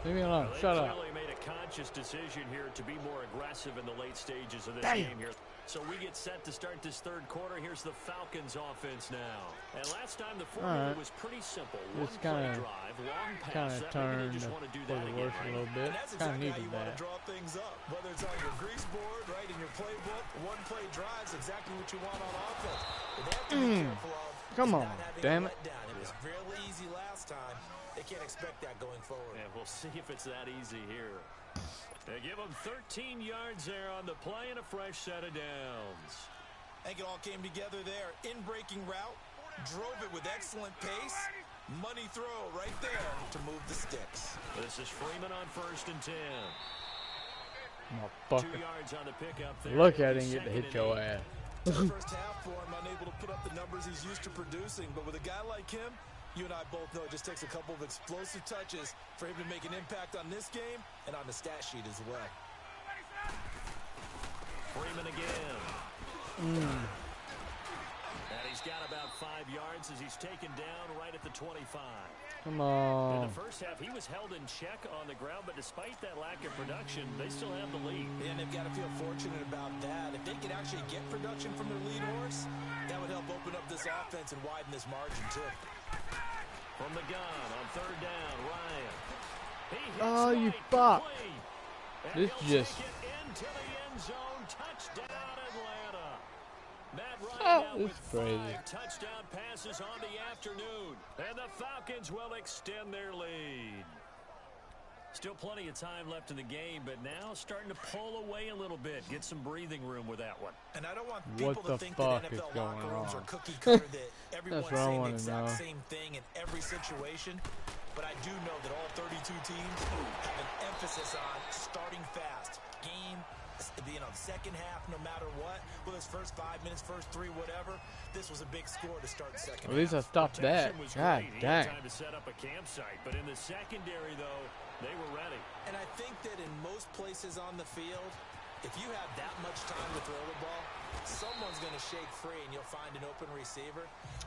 Leave me alone. Shut up. They clearly made a conscious decision here to be more aggressive in the late stages of this Damn. game here. So we get set to start this 3rd quarter. Here's the Falcons offense now. And last time the formula was pretty simple. It's One play kinda- drive, long pass. Kind of turned just for want to do the that again, worse a right? little bit. And that's Kind of exactly how you needed want that. to draw things up. Whether it's on your grease board, right, in your playbook, one-play drives, exactly what you want on offense. But they have to be careful of Come is on, not having damn a it. letdown. It was really easy last time. They can't expect that going forward. And we'll see if it's that easy here. They give them 13 yards there on the play and a fresh set of downs. I think it all came together there. In-breaking route, drove it with excellent pace. Money throw right there to move the sticks. This is Freeman on 1st and 10. 2 Motherfucker. yards on the pickup there. Look at him get to hit 2nd your and 8. ass. The first half for him, unable to put up the numbers he's used to producing. But with a guy like him, you and I both know it just takes a couple of explosive touches for him to make an impact on this game and on the stat sheet as well. Freeman again. And he's got about 5 yards as he's taken down right at the 25. Come In on. the first half, he was held in check on the ground, but despite that lack of production, they still have the lead. And they've got to feel fortunate about that. If they could actually get production from their lead horse, that would help open up this offense and widen this margin too. From the gun on 3rd down, Ryan. He hits Oh, you right, fuck. complete. And This he'll just- take it into the end zone. Touchdown, Atlanta. Matt Ryan Oh, now this with is crazy. 5 touchdown passes on the afternoon. And the Falcons will extend their lead. Still plenty of time left in the game, but now starting to pull away a little bit. Get some breathing room with that one. And I don't want people What to the think fuck that is NFL going locker rooms on? are cookie cutter, that everyone's what I saying the wanna exact know. same thing in every situation. But I do know that all 32 teams have an emphasis on starting fast. Game, second half, no matter what. Whether it's first 5 minutes, first 3, whatever. This was a big score to start the second At least I half. stopped that. Protection was God great. He had dang. time to set up a campsite, but in the secondary, though, they were ready. And I think that in most places on the field, if you have that much time to throw the ball, someone's going to shake free and you'll find an open receiver.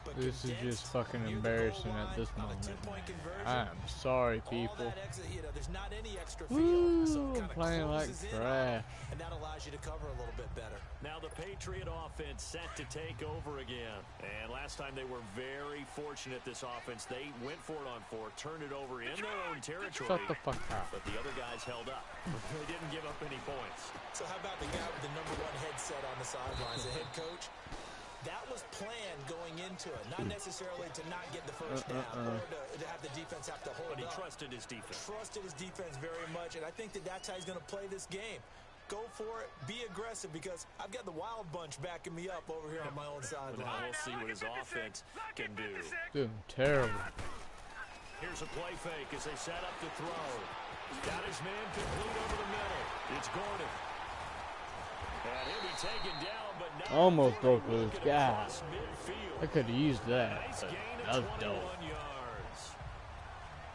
But This is condensed just fucking near the goal embarrassing at line this on a moment. two-point conversion, I'm sorry, all people. that there's not any extra field. So Woo, it I'm kinda playing like closes in on trash. it, and that allows you to cover a little bit better. Now the Patriot offense set to take over again. And last time they were very fortunate, this offense. They went for it on 4, turned it over in their own territory. Shut the fuck up. But the other guys held up. They didn't give up any points. So how about the guy with the #1 headset on the sidelines, the head coach? That was planned going into it, not necessarily to not get the first down or to have the defense have to hold But he up. trusted his defense. Trusted his defense very much, and I think that that's how he's going to play this game. Go for it, be aggressive, because I've got the wild bunch backing me up over here on my own Now sideline. we'll see what his offense can do. Dude, terrible. Here's a play fake as they set up the throw. Got his man complete over the middle. It's Gordon. And he'll be taken down, but not Almost before broke they loose. work it God. across midfield. I could have used that. Nice But gain that of was 21 dope. yards.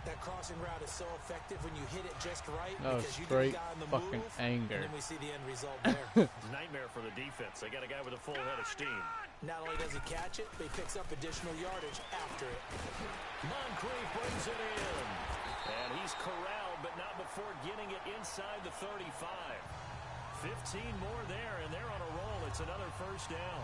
That crossing route is so effective when you hit it just right, That was because you straight get a guy on the fucking move, anger. and then we see the end result there. It's a nightmare for the defense. They got a guy with a full head of steam. Not only does he catch it, but he picks up additional yardage after it. Moncrief brings it in. And he's corralled, but not before getting it inside the 35. 15 more there, and they're on a roll. It's another first down.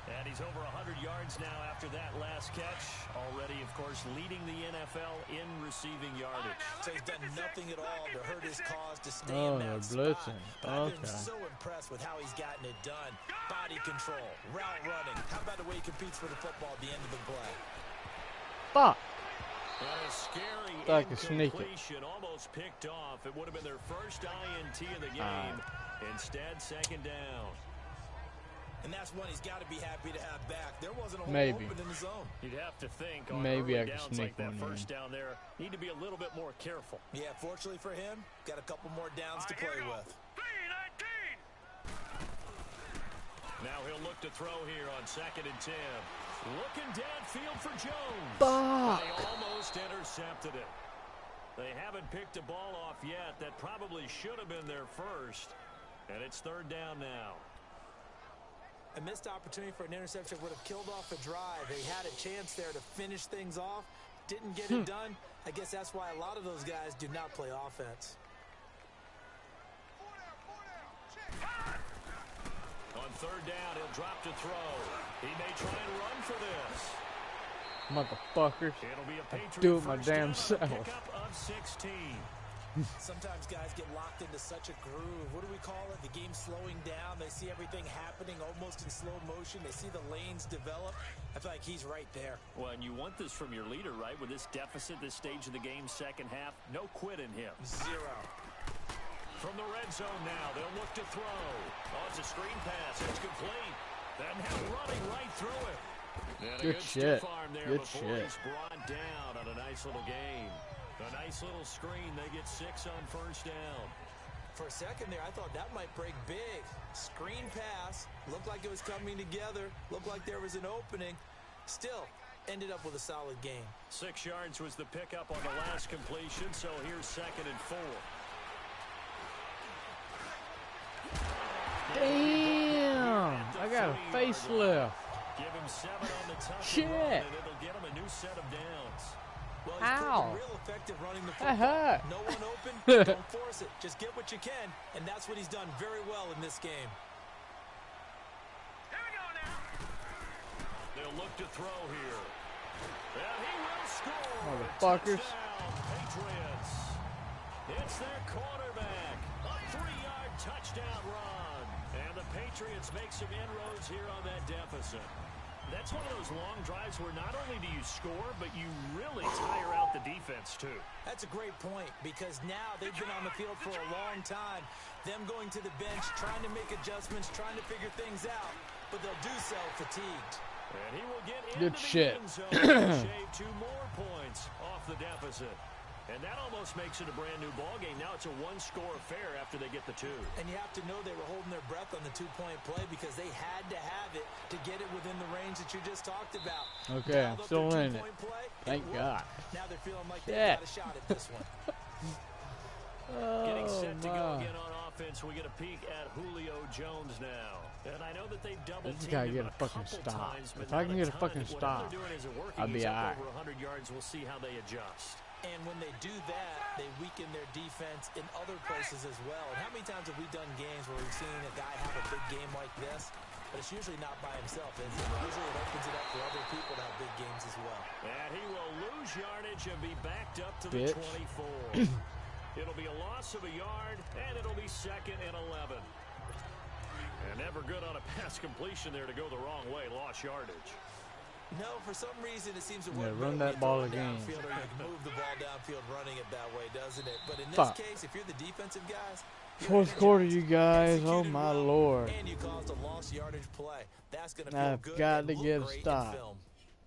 And he's over 100 yards now after that last catch. Already, of course, leading the NFL in receiving yardage. So he's done nothing at all to hurt his cause, to stay Oh, in they're that spot. blitzing. But I've been Okay. so impressed with how he's gotten it done. Body control, route running. How about the way he competes for the football at the end of the play? Fuck. And a scary Like a sneak it. incompletion, almost picked off. It would have been their first INT of the game. Instead, second down. And that's one he's got to be happy to have back. There wasn't a hole Maybe. open in the zone. You'd have to think on Maybe early I could downs sneak like that one first in. down there, need to be a little bit more careful. Yeah, fortunately for him, got a couple more downs to play with. Now he'll look to throw here on 2nd and 10. Looking downfield for Jones. Fuck. They almost intercepted it. They haven't picked a ball off yet. That probably should have been their first. And it's 3rd down now. A missed opportunity for an interception would have killed off a drive. They had a chance there to finish things off. Didn't get it done. I guess that's why a lot of those guys do not play offense. On 3rd down, he'll drop to throw. He may try and run for this. Motherfuckers. It'll be a Patriot Do it my first damn down self. and a pickup of 16. Sometimes guys get locked into such a groove. What do we call it? The game slowing down. They see everything happening almost in slow motion. They see the lanes develop. I feel like he's right there. Well, and you want this from your leader, right? With this deficit, this stage of the game, second half, no quit in him. 0. From the red zone now, they'll look to throw. Oh, it's a screen pass. It's complete. Then him running right through it. And Good a good shit. stiff arm there Good before shit. he's brought down on a nice little gain. A nice little screen. They get 6 on 1st down. For a second there, I thought that might break big. Screen pass. Looked like it was coming together. Looked like there was an opening. Still, ended up with a solid gain. 6 yards was the pickup on the last completion, so here's 2nd and 4. Damn. I got a facelift. Give him 7 on the touch Shit. and run, and it'll get him a new set of downs. Well, he's Ow. proven real effective running the That football. hurt. No one open, don't force it. Just get what you can, and that's what he's done very well in this game. Here we go now. They'll look to throw here. And he will score. Motherfuckers. Touchdown, Patriots. It's their quarterback. A 3-yard touchdown run. And the Patriots make some inroads here on that deficit. That's one of those long drives where not only do you score, but you really tire out the defense, too. That's a great point because now they've been on the field for a long time. Them going to the bench, trying to make adjustments, trying to figure things out, but they'll do so fatigued. And he will get Good into shit. the end zone and shave 2 more points off the deficit. And that almost makes it a brand-new ballgame. Now it's a 1-score affair after they get the 2. And you have to know they were holding their breath on the 2-point play because they had to have it to get it within the range that you just talked about. Okay, I'm Dialed up still their in it. 2-point play, Thank worked. God. Now they're feeling like Shit. they've got a shot at this one. Getting Oh, set to go my. again on offense. We get a peek at Julio Jones now. And I know that they've double This teamed guy him get a a fucking couple stop. times, If but I can not get a ton. fucking Whatever stop, they're doing isn't working. I'll be He's up alright. over 100 yards. We'll see how they adjust. And when they do that, they weaken their defense in other places as well. And how many times have we done games where we've seen a guy have a big game like this? But it's usually not by himself, is it? Usually it opens it up for other people to have big games as well. And he will lose yardage and be backed up to Bitch. the 24. It'll be a loss of a yard, and it'll be 2nd and 11. And never good on a pass completion there to go the wrong way. Lost yardage. No, for some reason it seems to Yeah, work run better that when you ball throw it again. downfield or you can move the ball downfield running it that way, doesn't it? But in this Fuck. case, if you're the defensive guys, you're Fourth in quarter, charge. you guys. Oh, Executed my well, Lord. And you caused a lost yardage play. That's going to feel I've good got and to look get a great in stop. film.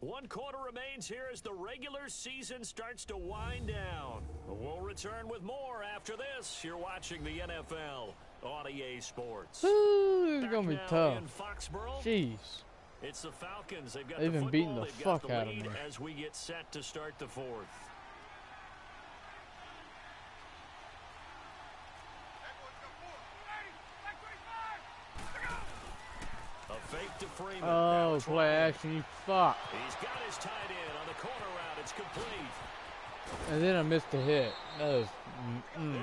1 quarter remains here as the regular season starts to wind down. We'll return with more after this. You're watching the NFL on EA Sports. Ooh, it's Back going to be now tough. in Foxborough. Jeez. It's the Falcons. They've got They've the been football. beating the They've got fuck the out of lead me. as we get set to start the 4th. A fake to Freeman. Now Oh, it's play Ryan. action, you fuck. He's got his tight end on the corner route. It's complete. And then I missed a hit. That was.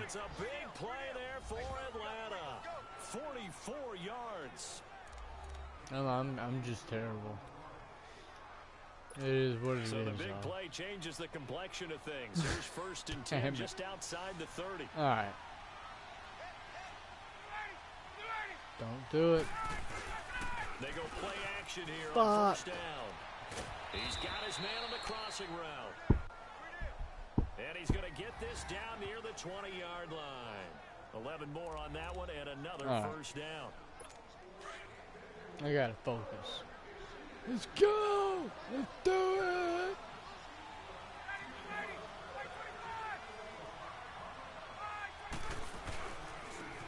It's a big play there for Atlanta. 44 yards. I'm just terrible. It is what it is. So the big y'all. play changes the complexion of things. Here's 1st and 10 Damn it. just outside the 30. All right. Don't do it. They go play action here Fuck. on 1st down. He's got his man on the crossing route. And he's going to get this down near the 20-yard line. 11 more on that one and another All right. 1st down. I gotta focus. Let's go! Let's do it!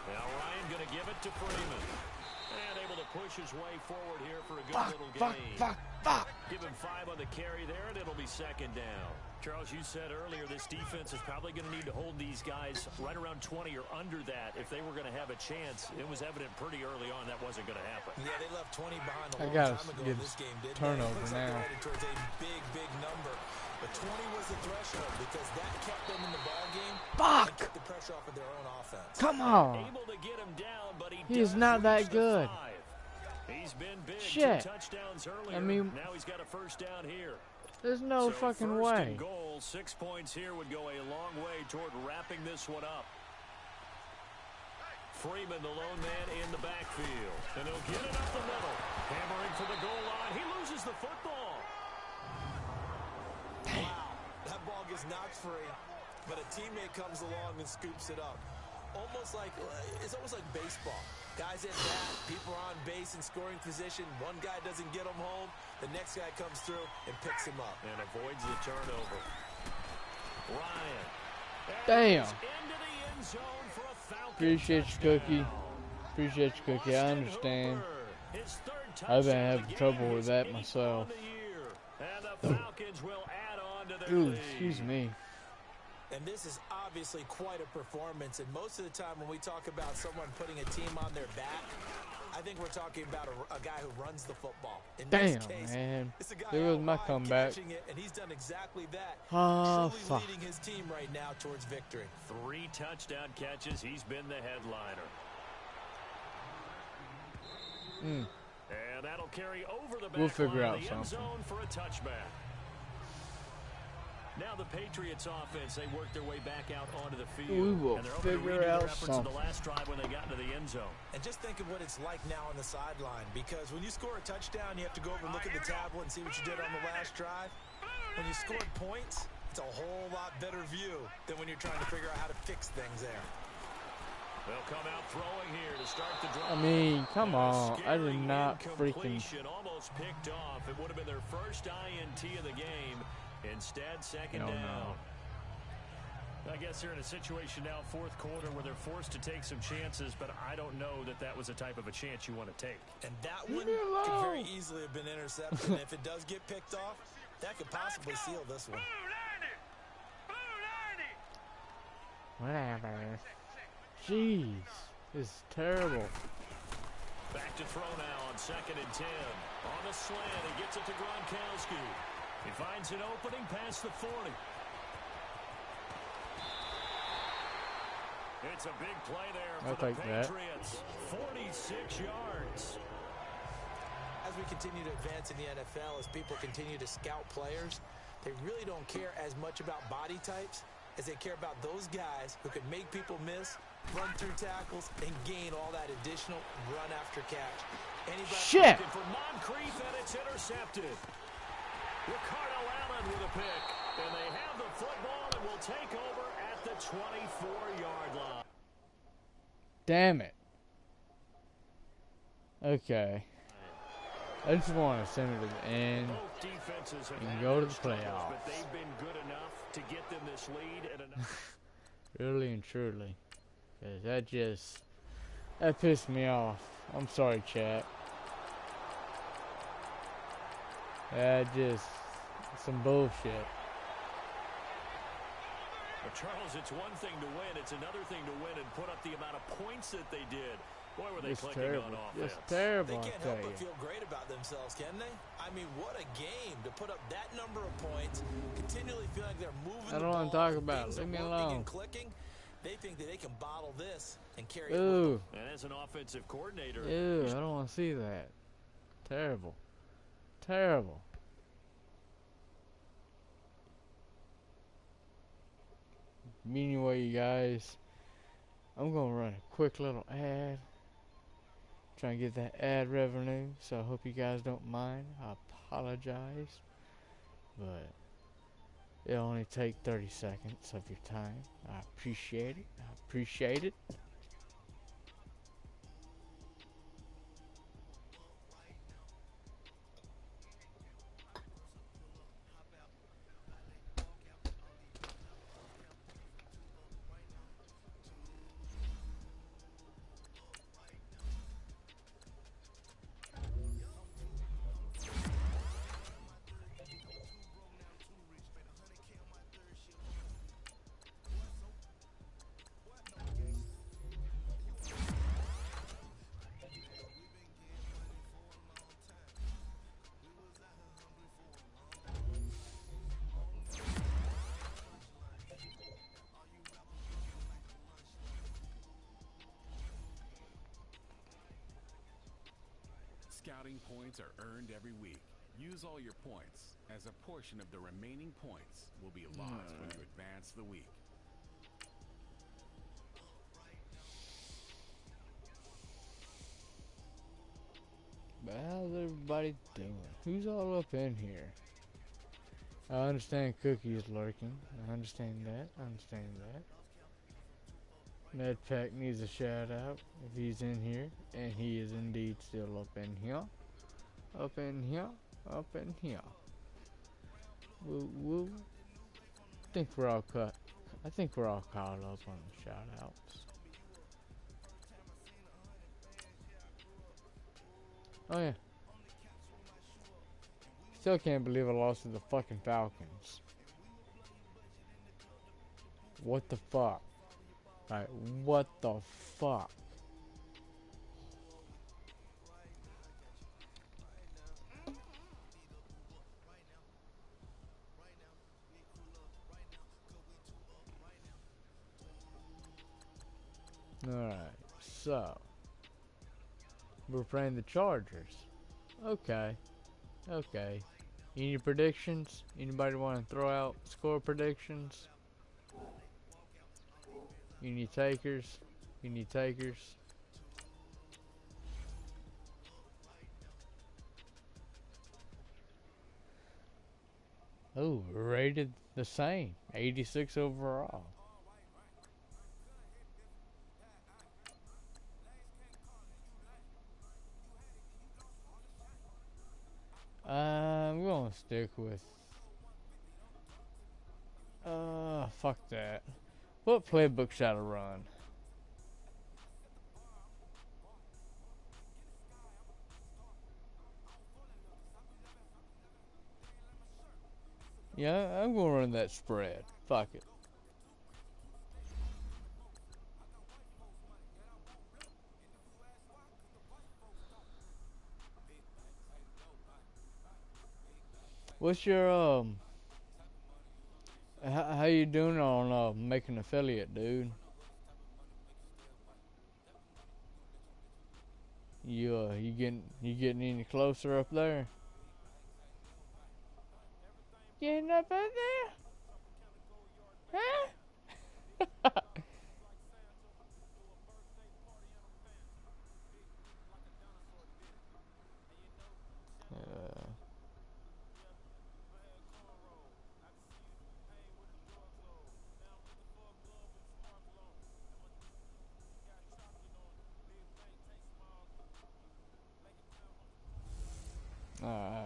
Now Ryan gonna give it to Freeman. And able to push his way forward here for a good little gain. Fuck! Give him 5 on the carry there, and it'll be second down. Charles, you said earlier this defense is probably going to need to hold these guys right around 20 or under that if they were going to have a chance. It was evident pretty early on that wasn't going to happen. Yeah, they left 20 behind a I long gotta time ago get in this game, didn't turnover they? Looks now. like they're headed towards a big number. But 20 was the threshold because that kept them in the ball game. Fuck! And kept the pressure off of their own offense. Come on! Able to get him down, but He is not that good. He's been big. Shit. 2 touchdowns earlier. I mean, now he's got a first down here. There's no So fucking first way. and goal, 6 points here would go a long way toward wrapping this one up. Freeman, the lone man in the backfield. And he'll get it up the middle. Hammering for the goal line. He loses the football. Wow, that ball gets knocked free, but a teammate comes along and scoops it up. It's almost like baseball. Guys at bat, people are on base in scoring position. One guy doesn't get him home. The next guy comes through and picks him up. And avoids the turnover. Ryan. Damn. Into the end zone for a Falcon Appreciate you, Cookie. touchdown. Appreciate you, Cookie. I understand. Hooper, his 3rd I've been touchdown of having the trouble game, with his that 8th myself. on the year. And the Falcons will add on to their Ooh, lead. excuse me. And this is obviously quite a performance. And most of the time when we talk about someone putting a team on their back, I think we're talking about a guy who runs the football. In Damn, this case, man. it's a guy There was out my wide comeback. catching it, and he's done exactly that. Oh, Truly fuck. leading his team right now towards victory. 3 touchdown catches. He's been the headliner. And that'll carry over the back We'll figure line out of the end something. zone for a touchback. Now the Patriots offense, they work their way back out onto the field. We will and they're hoping to figure redo their out efforts something. in the last drive when they got into the end zone. And just think of what it's like now on the sideline, because when you score a touchdown, you have to go over and look at the tablet and see what you did on the last drive. When you scored points, it's a whole lot better view than when you're trying to figure out how to fix things there. They'll come out throwing here to start the drive. I mean, come And a on. I did scary not freaking... incompletion, almost picked off. It would have been their first INT of the game. Instead, second Hell down. no. I guess they're in a situation now, 4th quarter, where they're forced to take some chances, but I don't know that that was the type of a chance you want to take. And that one Leave me could very alone. easily have been intercepted. And if it does get picked off, that could possibly seal this one. Whatever. Jeez. This is terrible. Back to throw now on 2nd and 10. On the slant, he gets it to Gronkowski. He finds an opening past the 40. It's a big play there I'll for the take that. Patriots. 46 yards. As we continue to advance in the NFL, as people continue to scout players, they really don't care as much about body types as they care about those guys who can make people miss, run through tackles, and gain all that additional run after catch. Anybody Shit! looking for Moncrief, and it's intercepted. Ricardo Allen with a pick. And they have the football and will take over at the 24-yard line. Damn it. Okay. I just want to send it to the end. Both defenses have And had go to their the struggles, playoffs. but they've been good enough to get them this lead and enough. Really and truly. 'Cause that pissed me off. I'm sorry, chat. That just, some bullshit. But Charles, it's one thing to win. It's another thing to win and put up the amount of points that they did. Boy, were they It's clicking terrible. on offense. It's terrible, They I can't tell help you. but feel great about themselves, can they? I mean, what a game to put up that number of points, continually feel like they're moving I the don't ball. wanna talk and about it. things Leave are me working alone. and clicking. They think that they can bottle this and carry it with Ooh. And as an offensive coordinator, Ew, I don't want to see that. Terrible. Terrible. Anyway, you guys, I'm going to run a quick little ad. Trying to get that ad revenue, so I hope you guys don't mind. I apologize. But it'll only take 30 seconds of your time. I appreciate it. I appreciate it. scouting points are earned every week. Use all your points, as a portion of the remaining points will be lost when you advance the week. But how's everybody doing? Who's all up in here? I understand Cookie is lurking. I understand that. I understand that. Medpack needs a shout out if he's in here. And he is indeed still up in here. Up in here. Up in here. Woo woo. I think we're all cut. I think we're all caught up on the shout outs. Oh yeah. Still can't believe I lost to the fucking Falcons. What the fuck? Like, what the fuck? Alright, so we're playing the Chargers. Okay. Okay. Any predictions? Anybody want to throw out score predictions? Any takers? Any takers? Oh, rated the same. 86 overall. I'm gonna stick with fuck that. What playbook should I run? Yeah, I'm gonna run that spread. Fuck it. What's your how you doing on making affiliate, dude? You getting any closer up there? Getting up there? Huh? Alright.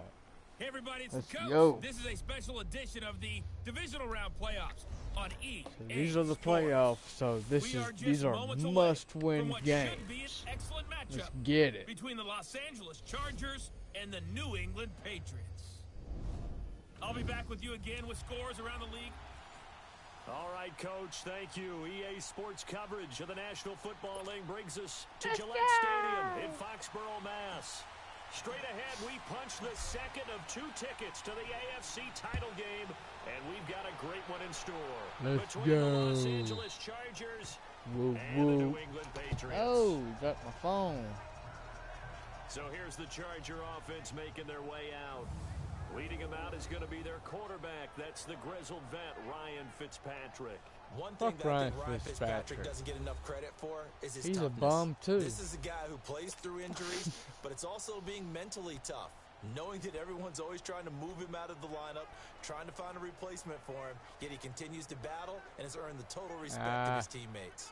Hey everybody, it's Let's the Coach. go. This is a special edition of the divisional round playoffs on EA. So these are the playoffs, so these are must-win games. Should be an excellent matchup Let's get it. between the Los Angeles Chargers and the New England Patriots. I'll be back with you again with scores around the league. All right, Coach, thank you. EA Sports coverage of the National Football League brings us to Gillette Stadium in Foxborough, Mass. Straight ahead, we punch the second of 2 tickets to the AFC title game, and we've got a great one in store. Let's between go. the Los Angeles Chargers Woo, and the New England Patriots. Oh, got my phone. So here's the Charger offense making their way out. Leading them out is going to be their quarterback. That's the grizzled vet, Ryan Fitzpatrick. One thing Fuck that I Ryan think Ryan Fitzpatrick Fitzpatrick. doesn't get enough credit for is his He's toughness. a bum, too. This is a guy who plays through injuries, but it's also being mentally tough. Knowing that everyone's always trying to move him out of the lineup, trying to find a replacement for him, yet he continues to battle and has earned the total respect of his teammates.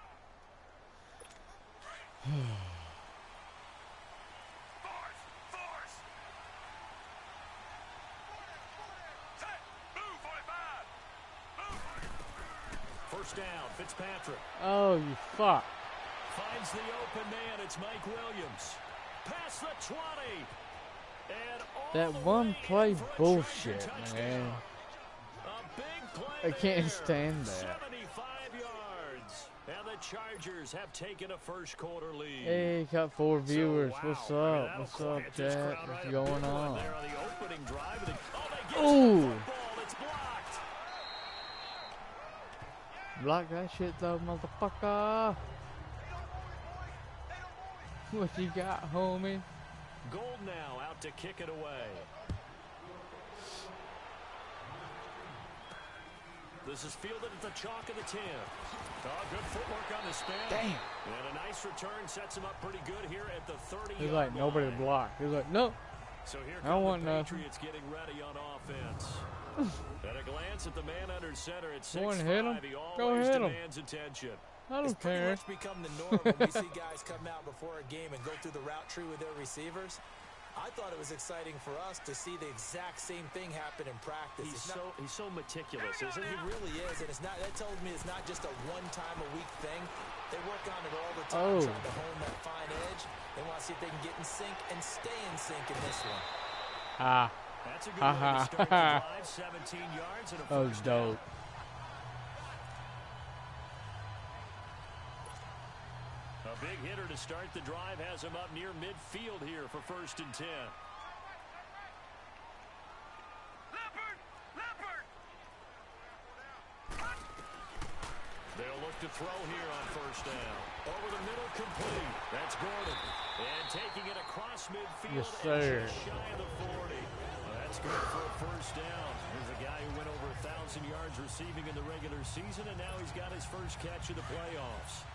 First down, Fitzpatrick. Oh, you fuck. Finds the open man. It's Mike Williams. Past the 20. And all That the one way play in for a bullshit, Charger touchdown. man. A big play I can't there. stand that. 75 yards. And the Chargers have taken a first quarter lead. Hey, got 4 viewers. So, wow. What's I mean, up? that'll What's quiet up, this chat? crowd What's right going up. on? There on the opening drive. They get to the Ooh. football. It's blocked. Block that shit though, motherfucker. What you got, homie? Gold now out to kick it away. This is fielded at the chalk of the 10. Oh, good footwork on the spin. Damn. And a nice return sets him up pretty good here at the 30-yard He's like, nobody to block. He's like, no. So here I don't want come the nothing. Patriots getting ready on offense. At a glance at the man under center at Go and hit him. 6'5", he Go always hit him. demands attention. I It's don't pretty care. much become the norm when we see guys come out before a game and go through the route tree with their receivers. I thought it was exciting for us to see the exact same thing happen in practice. He's so meticulous, isn't He he? really is, and that tells me it's not just a one-time-a-week thing. They work on it all the time, Oh. trying to hone that fine edge. They want to see if they can get in sync and stay in sync in this one. Ah. That's a good way to start the drive. 17 yards and a That was first down. dope. A big hitter to start the drive has him up near midfield here for 1st and 10. They'll look to throw here on 1st down. Over the middle, complete. That's Gordon. And taking it across midfield. Yes, sir. And just shy of the 40. Well, that's good for a 1st down. Here's a guy who went over 1,000 yards receiving in the regular season, and now he's got his first catch of the playoffs.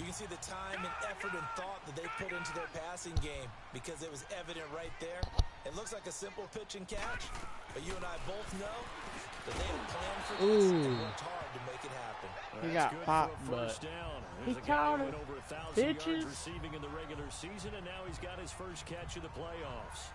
You can see the time and effort and thought that they put into their passing game because it was evident right there. It looks like a simple pitch and catch, but you and I both know that they had planned for this and worked hard to make it happen. He That's got good popped, for a but first down. he There's a guy caught who it. went over 1,000 yards Bitches. receiving in the regular season, and now he's got his first catch of the playoffs.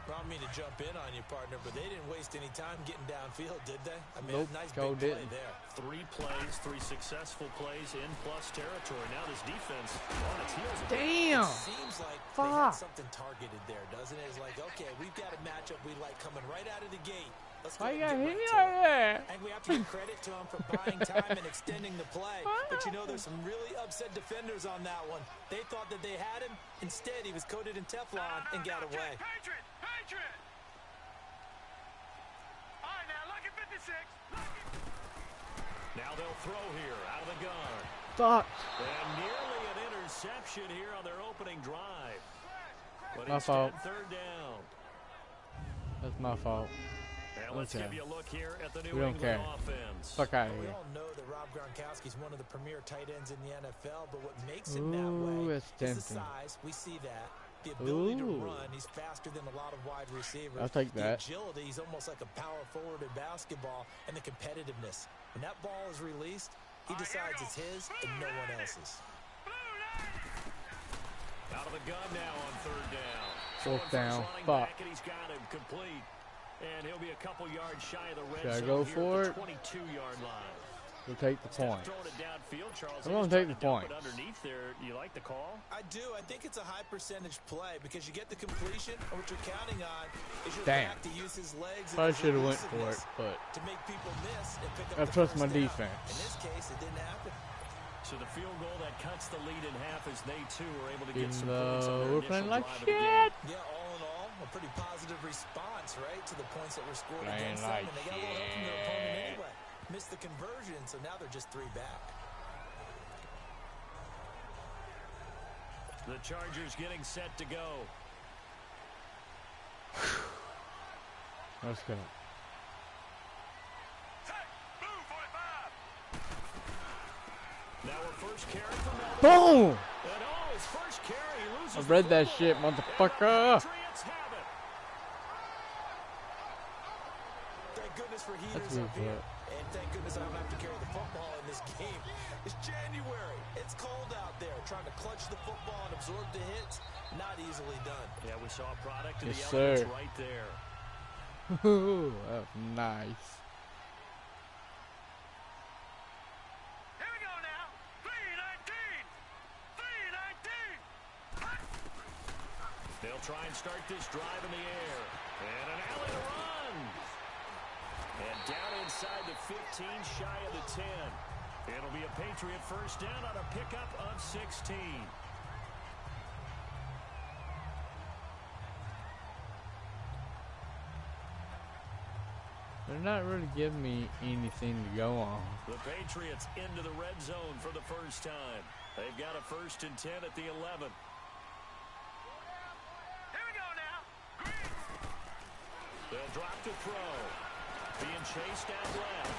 I don't mean to jump in on you, partner, but they didn't waste any time getting downfield, did they? I mean, Nope, nice go big play didn't. there. 3 plays, 3 successful plays in plus territory. Now this defense on its heels. a bit. Damn. Seems like they had Fuck. something targeted there, doesn't it? It's like, okay, we've got a matchup we like coming right out of the gate. Let's go Why you ahead got and hit get right to like it. that? And we have to give credit to him for buying time and extending the play. But you know, there's some really upset defenders on that one. They thought that they had him. Instead, he was coated in Teflon and got away. Patriot! Patriot! All right, now, look at 56. Now they'll throw here out of the gun. Fuck. And nearly an interception here on their opening drive. But My instead, fault. 3rd down. That's my fault. Now let's Okay. give you a look here at the New We don't England care. offense. Fuck out of We here. all know that Rob Gronkowski's one of the premier tight ends in the NFL, but what makes him that Ooh, way it's is the tempting. size. We see that. The ability to Ooh. run. He's faster than a lot of wide receivers. I'll take the that. agility. He's almost like a power forward in basketball. And the competitiveness. When that ball is released, he decides it's his and no one else's. Out of the gun now on 3rd down. 4th down. Running Fuck. back, and he's got him complete. And he'll be a couple yards shy of the red Should I zone go here for at it? the 22-yard line. We'll take the point. Throwing it downfield, Charles. I'm They gonna just take tried the to dump point. it underneath there. Do you like the call? I do. I think it's a high percentage play because you get the completion, and what you're counting on is your Damn. back to use his legs. and Probably his should have went for it, elusiveness but to make people miss and pick up I the trust first my down. defense. In this case, it didn't happen. So the field goal that cuts the lead in half as they too are able to get even some points on though their we're playing initial like drive of the shit. game. Yeah, all in all, a pretty positive response, right, to the points that were scored Playing against like them. And they got a little help from their opponent shit. anyway. Missed the conversion, so now they're just 3 back. The Chargers getting set to go. Let's go. Now our first carry from Melvin. Boom! And oh, his first carry, he loses I the read that football. shit, And the motherfucker. Patriots have it. Thank goodness for That's heaters weird, up here. And thank goodness I don't have to carry the football in this game. It's January. It's cold out there. Trying to clutch the football and absorb the hits, not easily done. Yeah, we saw a product of Yes, the elements sir. right there. Ooh, that's nice. Here we go now. 319. 319. They'll try and start this drive in the air. And an alley to run. And down inside the 15, shy of the 10. It'll be a Patriot first down on a pickup of 16. They're not really giving me anything to go on. The Patriots into the red zone for the first time. They've got a 1st and 10 at the 11. They'll drop to throw. Being chased out left.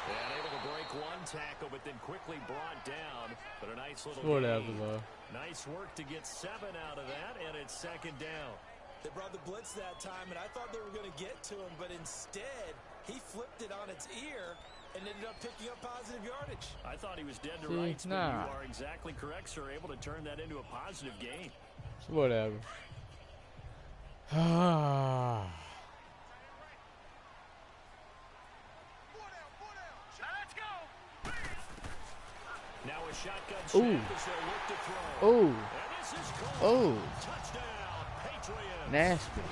And able to break one tackle, but then quickly brought down. But a nice little Whatever, gain. though. Nice work to get 7 out of that, and it's second down. They brought the blitz that time, and I thought they were going to get to him, but instead, he flipped it on its ear and ended up picking up positive yardage. I thought he was dead to See, rights, but nah. you are exactly correct, sir. Able to turn that into a positive gain. Whatever. Ah. Now a shotgun snap as they look to throw. Oh. And this is caught. Oh. Touchdown, Patriots. Nasty.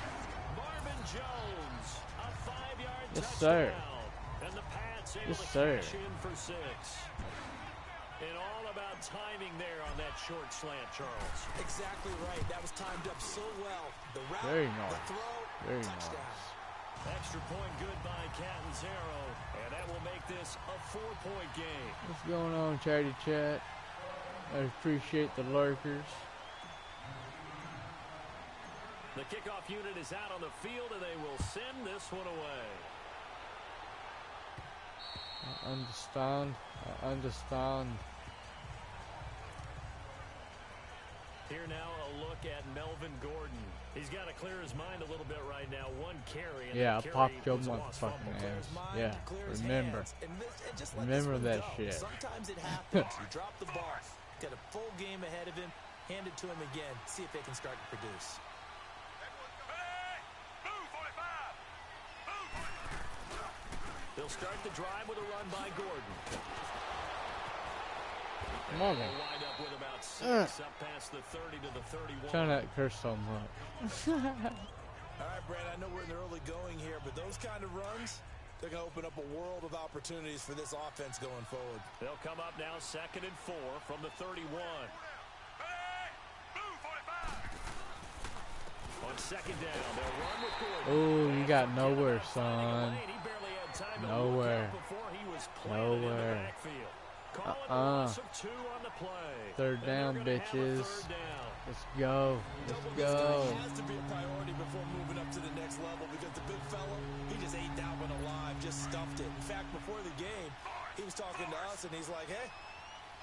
Marvin Jones, a 5-yard Yes, touchdown. sir. And the Pats able Yes, to sir. cash in for 6. And all about timing there on that short slant, Charles. Exactly right. That was timed up so well. The route, Very the nice. throw, Very touchdown. nice. Extra point good by Catanzaro. And that will make this a 4-point game. What's going on, Chatty Chat? I appreciate the lurkers. The kickoff unit is out on the field, and they will send this one away. I understand. I understand. Here now a look at Melvin Gordon. He's got to clear his mind a little bit right now. 1 carry. And Yeah, I that popped carry your was a lost motherfucking fumble. ass. Mind, Yeah, clear his remember. hands, and just let Remember this one that go. shit. Sometimes it happens. You drop the ball. Got a full game ahead of him. Hand it to him again. See if they can start to produce. They'll start the drive with a run by Gordon. Come on, They'll man. wind up with about 6 up past the 30 to the 31. Try not to curse so much. All right, Brad, I know we're in the early going here, but those kind of runs, they're going to open up a world of opportunities for this offense going forward. They'll come up now 2nd and 4 from the 31. On 2nd down, they'll run with Gordon. Oh, you got nowhere, son. He barely had time to Nowhere. look up before he was planted in the Nowhere. backfield. Call it a loss of 2 on the play. Third And down, they're gonna have a bitches. 3rd down. Let's go. Let's Double go. this guy has to be a priority before moving up to the next level because the big fella, he just ate that one alive, just stuffed it. In fact, before the game, he was talking to us, and he's like, hey,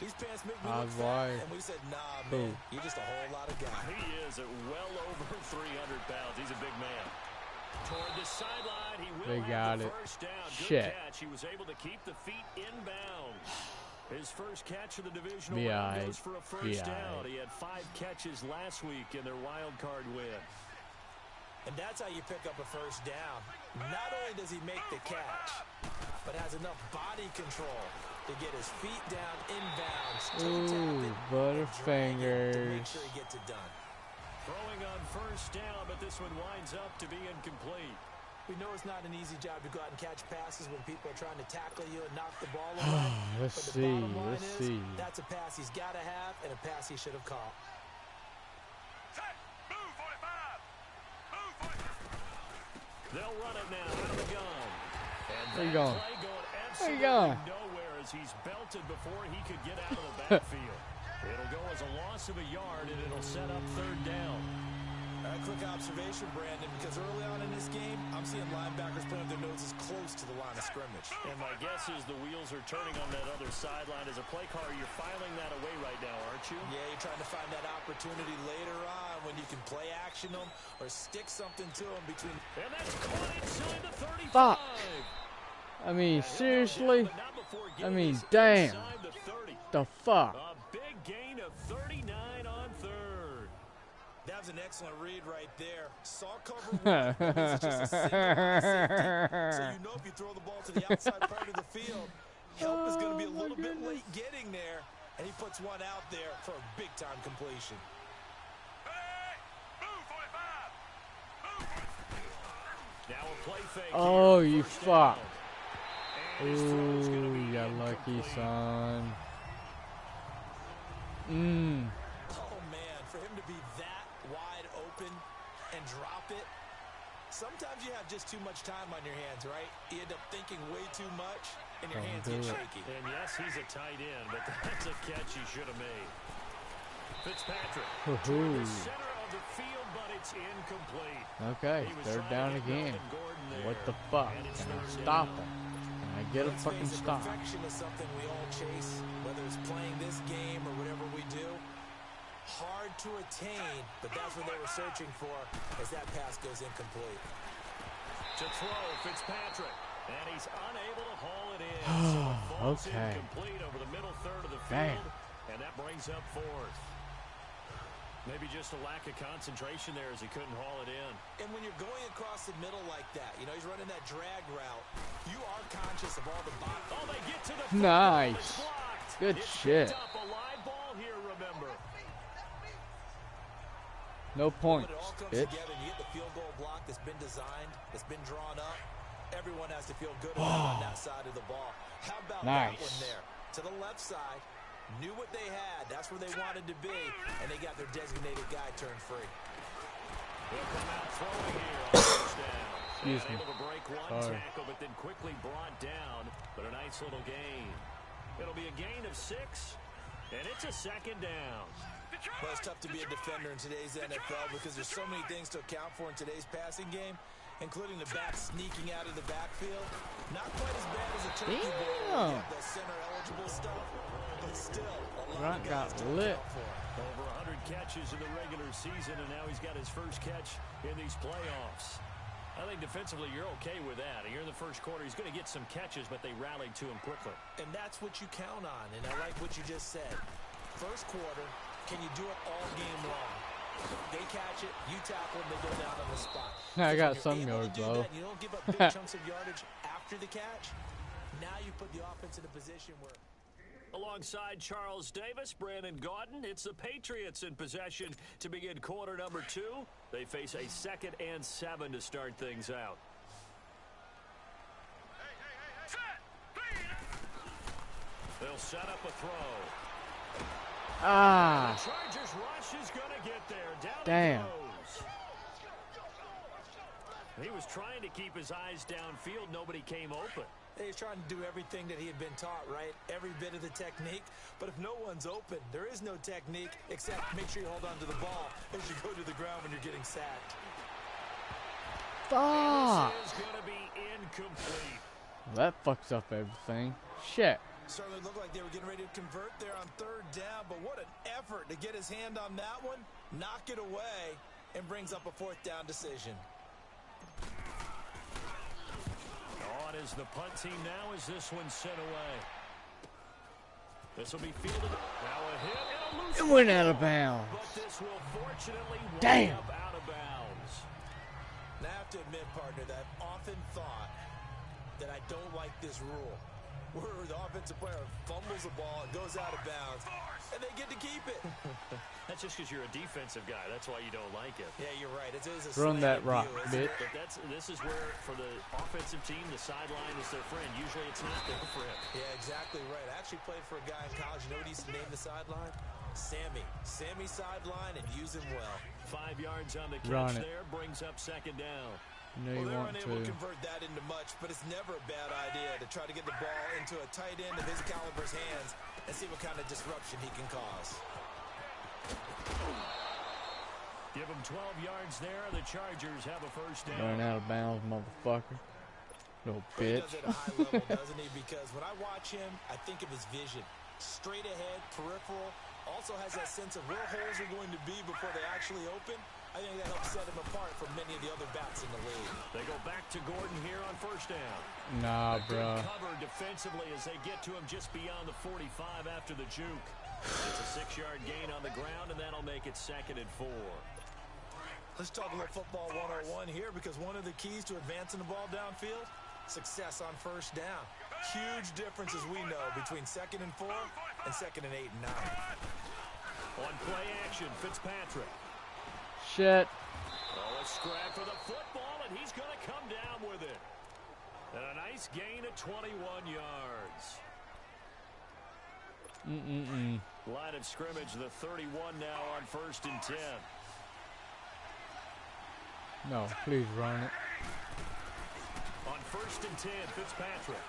these pants make me look fat. And we said, nah, man, you're just a whole lot of guy. He is at well over 300 pounds. He's a big man. Toward the sideline, he will They have got the it. first down. Good Shit. catch. He was able to keep the feet inbounds. His first catch of the divisional Be round aight. goes for a first Be down. aight. He had 5 catches last week in their wild card win. And that's how you pick up a first down. Not only does he make the catch, but has enough body control to get his feet down inbounds. Ooh, to Butterfingers. make sure he gets it done. Throwing on first down, but this one winds up to be incomplete. We know it's not an easy job to go out and catch passes when people are trying to tackle you and knock the ball away. Let's But the see. bottom line Let's is, see. that's a pass he's got to have and a pass he should have caught. They'll run it now out of the gun. And Where you that going? play going Where you absolutely going? nowhere as he's belted before he could get out of the backfield. It'll go as a loss of a yard, and it'll set up 3rd down. Quick observation, Brandon, because early on in this game, I'm seeing linebackers putting their noses close to the line of scrimmage. And my guess is the wheels are turning on that other sideline. As a play caller, you're filing that away right now, aren't you? Yeah, you're trying to find that opportunity later on when you can play action them or stick something to them between. And that's caught inside the 35. Fuck. I mean, seriously? But not before I getting mean, us damn. inside the 30. The fuck? A big gain of 39 on 3rd. That was an excellent read right there. Saw cover one. It's just a single high safety. So you know if you throw the ball to the outside part of the field, help is going to be a little bit late getting there. And he puts one out there for a big-time completion. Now a play fake Oh, here, you first fuck. down. And his throw's gonna Ooh, be you got lucky, incomplete. son. Oh, man, for him to be that wide open and drop it, sometimes you have just too much time on your hands, right? You end up thinking way too much, and your hands get shaky. And yes, he's a tight end, but that's a catch he should have made. Fitzpatrick toward the center of the field, but it's incomplete. Okay, He was 3rd trying down to hit again. Melvin Gordon What the fuck? Can I stop him? Can I get a fucking stop? Perfection is something we all chase, whether it's playing this game or whatever we do. Hard to attain, but that's what they were searching for as that pass goes incomplete. To throw, Fitzpatrick. And he's unable to haul it in. So it falls incomplete over the middle third of the field. And that brings up fourth. Maybe just a lack of concentration there as he couldn't haul it in. And when you're going across the middle like that, you know, he's running that drag route, you are conscious of all the box. Oh, they get to the nice. Good shit. Up a live ball here, remember. No points, When it all comes bitch. together and you get the field goal block that's been designed, that's been drawn up, everyone has to feel good about on that side of the ball. How about that one there? To the left side, knew what they had. That's where they wanted to be, and they got their designated guy turned free. He'll come out throwing here on first down. Excuse me. Able to break one tackle, but then quickly brought down. But a nice little gain. It'll be a gain of 6, and it's a second down. Well, it's tough to be a defender in today's NFL because there's so many things to account for in today's passing game, including the back sneaking out of the backfield. Not quite as bad as a turkey ball, the center-eligible stuff, but still a lot of guys to account for. Over 100 catches in the regular season, and now he's got his first catch in these playoffs. I think defensively you're okay with that. Here in the first quarter, he's going to get some catches, but they rallied to him quickly. And that's what you count on, and I like what you just said. First quarter, can you do it all game long? They catch it, you tackle them, they go down on the spot. I got some yards, bro. You don't give up big chunks of yardage after the catch. Now you put the offense in a position where... Alongside Charles Davis, Brandon Gaudin, it's the Patriots in possession to begin quarter number 2. They face a 2nd and 7 to start things out. They'll set up a throw. Ah. The Chargers rush is going to get there. Down Damn. he goes. He was trying to keep his eyes downfield. Nobody came open. He's trying to do everything that he had been taught, right? Every bit of the technique. But if no one's open, there is no technique except make sure you hold on to the ball as you go to the ground when you're getting sacked. Fuck. This is going to be incomplete. That fucks up everything. Shit. Certainly looked like they were getting ready to convert there on 3rd down, but what an effort to get his hand on that one, knock it away, and brings up a 4th down decision. On is the punt team now as this one's sent away. This will be fielded. Now a hit and a loose. It went out of bounds. But this will fortunately Damn. wind up out of bounds. Now I have to admit, partner, that I've often thought that I don't like this rule, where the offensive player fumbles the ball and goes out of bounds, and they get to keep it. That's just because you're a defensive guy. That's why you don't like it. Yeah, you're right. It is a Run that slanted rock, view, bitch. But this is where, for the offensive team, the sideline is their friend. Usually it's not there for him. Yeah, exactly right. I actually played for a guy in college. You know what he used to name the sideline? Sammy. Sammy sideline, and use him well. 5 yards on the Run catch it. there. Brings up 2nd down. You know you Well, they're want unable to to. convert that into much, but it's never a bad idea to try to get the ball into a tight end of his caliber's hands and see what kind of disruption he can cause. Give him 12 yards there. The Chargers have a 1st down. Going out of bounds, motherfucker. Little He bitch. does it at a high level, doesn't he? Because when I watch him, I think of his vision. Straight ahead, peripheral. Also has that sense of where holes are going to be before they actually open. I think that helps set him apart from many of the other bats in the league. They go back to Gordon here on 1st down. Nah, bro. Cover defensively as they get to him just beyond the 45 after the juke. It's a 6-yard gain on the ground, and that'll make it 2nd and 4. Let's talk a little football 101 here, because one of the keys to advancing the ball downfield, success on 1st down. Huge difference, as we know, between 2nd and 4 and 2nd and 8 and 9. On play action, Fitzpatrick. Shit. Oh, a scrap for the football, and he's going to come down with it. And a nice gain of 21 yards. Line of scrimmage, the 31 now on 1st and 10. No, please run it. On 1st and 10, Fitzpatrick.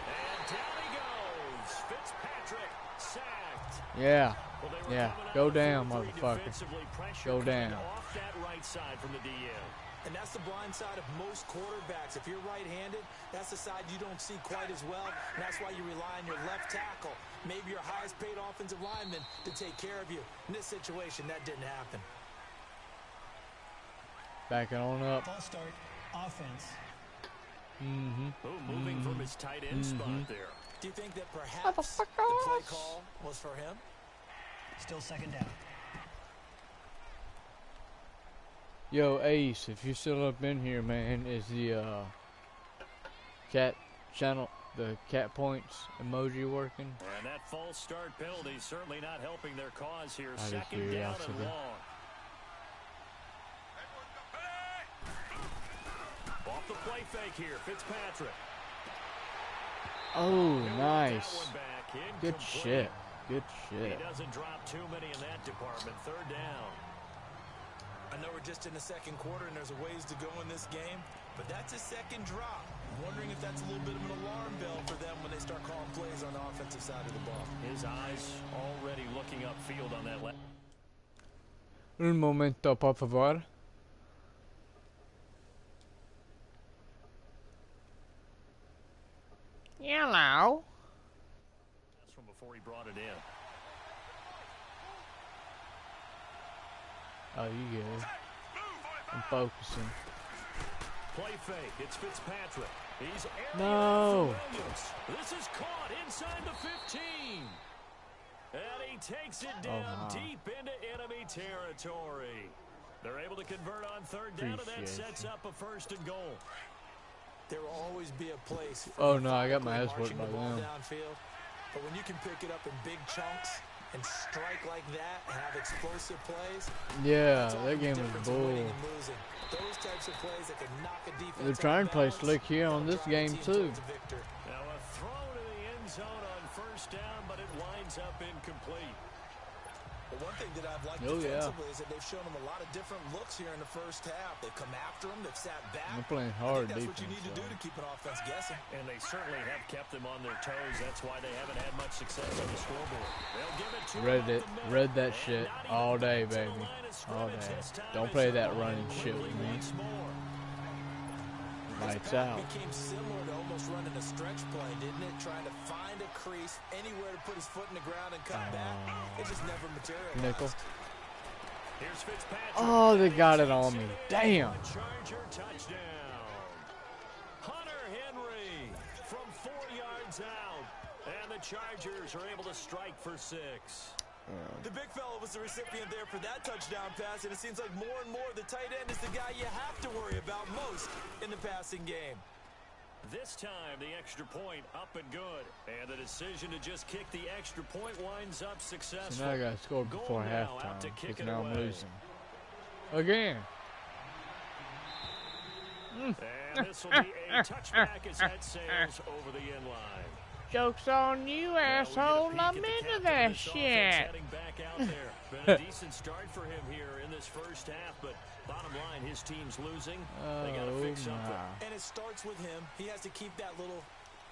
And down he goes. Fitzpatrick sacked. Yeah. Well, they were Yeah. coming Go out down, 4-3 motherfucker. defensively. Pressure Go coming down. off that right side from the DN. And that's the blind side of most quarterbacks. If you're right-handed, that's the side you don't see quite as well. And that's why you rely on your left tackle, maybe your highest-paid offensive lineman, to take care of you. In this situation, that didn't happen. Backing on up. False start, offense. Moving from his tight end spot there. Do you think that perhaps the play call was for him? Still second down. Yo, Ace, if you're still up in here, man, is the cat channel, the cat points emoji working? And that false start penalty certainly not helping their cause here. Out of Second down and curiosity. long. Off the play fake here, Fitzpatrick. Oh, He'll nice. get that one back. Good Incomplete. shit. Good shit. He doesn't drop too many in that department. Third down. I know we're just in the second quarter and there's a ways to go in this game, but that's a second drop. I'm wondering if that's a little bit of an alarm bell for them when they start calling plays on the offensive side of the ball. His eyes already looking upfield on that left. Un momento, por favor. Hello. That's from before he brought it in. Oh, you good. I'm focusing. Play fake. It's Fitzpatrick. He's No. Williams. This is caught inside the 15. And he takes it down deep into enemy territory. They're able to convert on third down, and that sets up a first and goal. There will always be a place for Oh, no, I got my ass marching whipped by the ball them. downfield. But when you can pick it up in big chunks and strike like that and have explosive plays, Yeah, that's all that the game was difference in winning bull. and losing. Those types of plays that can knock a defense They're trying to off play balance, slick here on they'll this drive a game, team too. towards a victory. Now a throw to the end zone on first down, but it winds up incomplete. But one thing that I've liked Oh, yeah. defensively is that they've shown them a lot of different looks here in the first half. They've come after them. They've sat back. They're playing I hard think that's what you need defense, to do to keep an offense guessing. And they certainly have kept them on their toes. That's why they haven't had much success on the scoreboard. They'll give it to Read him it. up the middle. Read that And shit not even all day, back to the baby. line of All scrimmage day. this time. Don't It's play that on running shit with quickly me. once more. Lights This pass out. became similar to almost running a stretch play, didn't it? Trying to find a crease, anywhere to put his foot in the ground and cut back. It just never materialized. Nickel. Here's Fitzpatrick. Oh, they got it on me. Damn. Charger touchdown. Hunter Henry from 4 yards out. And the Chargers are able to strike for 6. The big fella was the recipient there for that touchdown pass, and it seems like more and more the tight end is the guy you have to worry about most in the passing game. This time, the extra point up and good. And the decision to just kick the extra point winds up successful. So now I got to score before Goal now out to halftime kick because it now I'm away. losing. Again. And this will be a touchback as that sails over the end line. Joke's on you, asshole. I'm into that shit. Heading back out there. Been a decent start for him here in this first half, but bottom line, his team's losing. They got to Oh, fix something. my. And it starts with him. He has to keep that little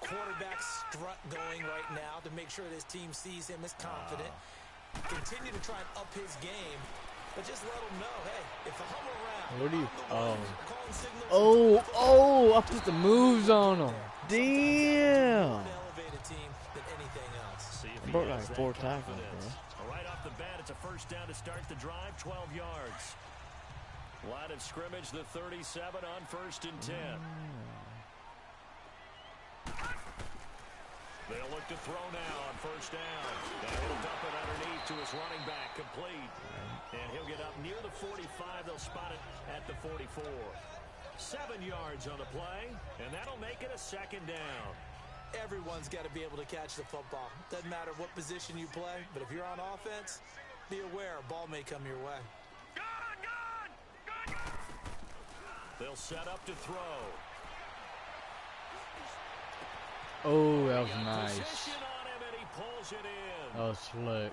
quarterback strut going right now to make sure that his team sees him as confident. Continue to try and up his game, but just let him know, hey, if I hum around, What do you- I'm the one who's calling signals. Oh, I put the moves on him. Damn. An elevated team than anything else. See if he Broke has like that 4 tackles, confidence. Right off the bat, it's a first down to start the drive, 12 yards. Line of scrimmage, the 37 on first and 10. They'll look to throw now on first down. And he'll dump it underneath to his running back, complete. And he'll get up near the 45. They'll spot it at the 44. 7 yards on the play, and that'll make it a second down. Everyone's got to be able to catch the football. Doesn't matter what position you play, but if you're on offense, be aware a ball may come your way. They'll set up to throw. Oh, that was Got nice. position on him, and he pulls it in. That was slick.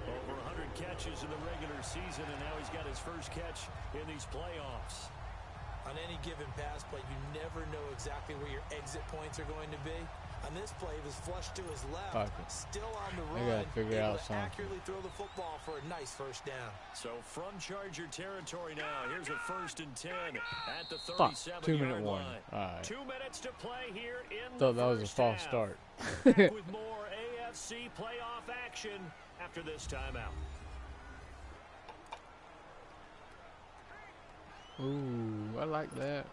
Over 100 catches in the regular season, and now he's got his first catch in these playoffs. On any given pass play, you never know exactly where your exit points are going to be. On this play, he was flushed to his left, Fuck it. still on the I run, gotta figure able out to something. accurately throw the football for a nice first down. So from Charger territory now, here's a 1st and 10 at the Fuck, 2-minute 37-yard warning. line. Alright. 2 minutes to play here in Thought the that was a first false half. start. Back with more AFC playoff action after this timeout. Ooh, I like that.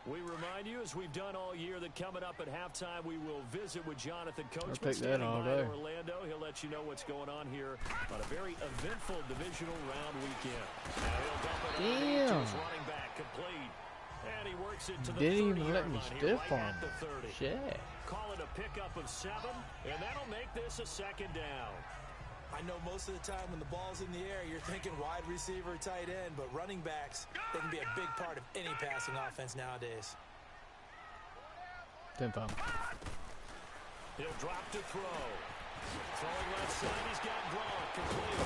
We remind you, as we've done all year, that coming up at halftime, we will visit with Jonathan Coachman. take that standing all by day. in Orlando. He'll let you know what's going on here on a very eventful divisional round weekend. Now he'll dump it underneath to his Damn. running back, complete. And he works it to the Didn't even 30-yard let me line here, stiff right arm at the him. 30. Shit. Call it a pickup of 7, and that'll make this a 2nd down. I know most of the time when the ball's in the air, you're thinking wide receiver, tight end, but running backs, they can be a big part of any passing offense nowadays. Tempo. He'll drop to throw. Throwing left side, he's got Gronk, complete.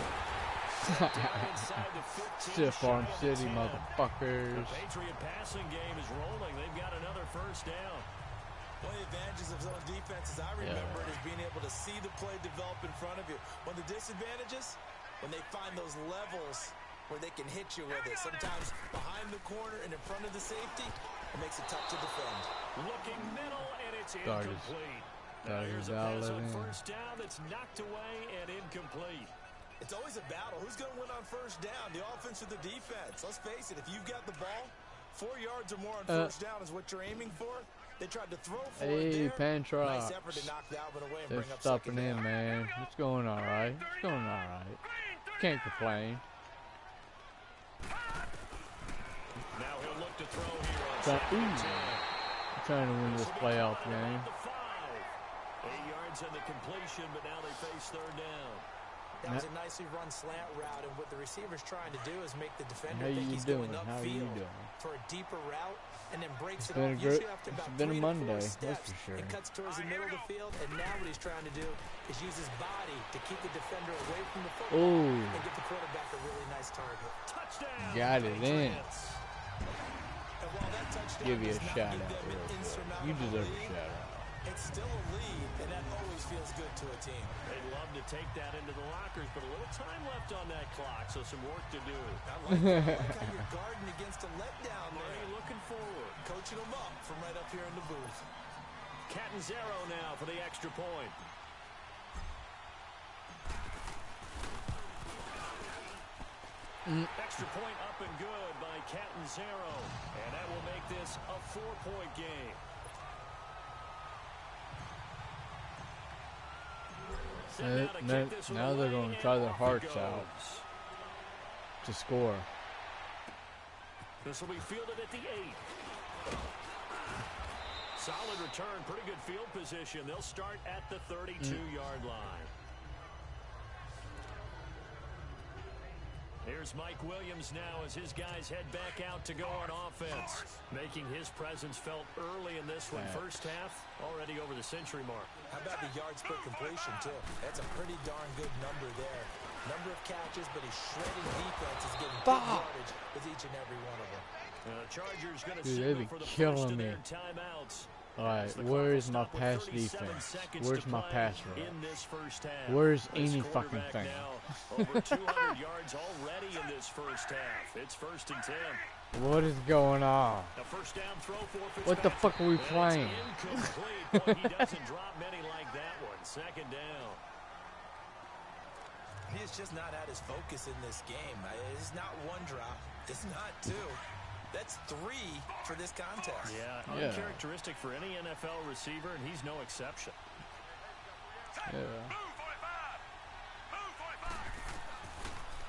Down inside the 15, Stiff arm shy of city, 10. motherfuckers. The Patriot passing game is rolling. They've got another 1st down. One of the advantages of zone defenses, I remember it, is being able to see the play develop in front of you. One of the disadvantages, when they find those levels where they can hit you with it. Sometimes behind the corner and in front of the safety, it makes it tough to defend. Looking middle, and it's Dodgers. incomplete. Now Dodgers here's a pass on in. 1st down that's knocked away and incomplete. It's always a battle. Who's going to win on 1st down, the offense or the defense? Let's face it, if you've got the ball, 4 yards or more on 1st down is what you're aiming for. They tried to throw for it Hey, there. Pantrox. Nice effort to knock that one away and They're bring up stopping 2nd in, down. man. It's going alright. It's going alright. Can't complain. Now he'll look to throw here on Try- 2nd and 10. I'm trying to win this playoff game. 8 yards on the completion, but now they face 3rd down. That was a nicely run slant route, and what the receiver's trying to do is make the defender How think you he's doing? going How you upfield doing? for a deeper route, and then breaks It's it been off. a Usually great- after it's about been a 3 to 4 Monday, that's steps, for sure. it cuts towards the middle of the field, and now what he's trying to do is use his body to keep the defender away from the football Ooh. and get the quarterback a really nice target. Touchdown. Got it in. Patriots. And while that touchdown Give you a does not shout give out them an real quick. insurmountable You deserve a lead, shout out. it's still a lead, and that always feels good to a team. They'd love to take that into the lockers, but a little time left on that clock, so some work to do. I like that. I like how you're guarding against a letdown Marty there. looking forward. Coaching them up from right up here in the booth. Catanzaro now for the extra point. Extra point up and good by Catanzaro, and that will make this a 4-point game. Now they're going to try their hearts out to score. This will be fielded at the 8. Solid return, pretty good field position. They'll start at the 32-yard line. Here's Mike Williams now as his guys head back out to go on offense. Making his presence felt early in this one. First half, already over the century mark. How about the yards per completion, too? That's a pretty darn good number there. Number of catches, but he's shredding defenses, getting good yardage with each and every one of them. The Chargers going to Dude, they signal be for the killing first of me. their timeouts. Alright, The where clock is will my stop with pass 37 defense? seconds Where's to my play pass rush? in this first half. Where's This any fucking quarterback thing? Now, over 200 yards already in this first half. It's 1st and 10. What is going on? A first down throw for Fitzpatrick. What the fuck are we And it's playing? incomplete. Boy, he doesn't drop many like that one. 2nd down. He's just not at his focus in this game. It's not one drop. It's not 2. That's 3 for this contest. Yeah, Yeah. uncharacteristic for any NFL receiver, and he's no exception. Yeah.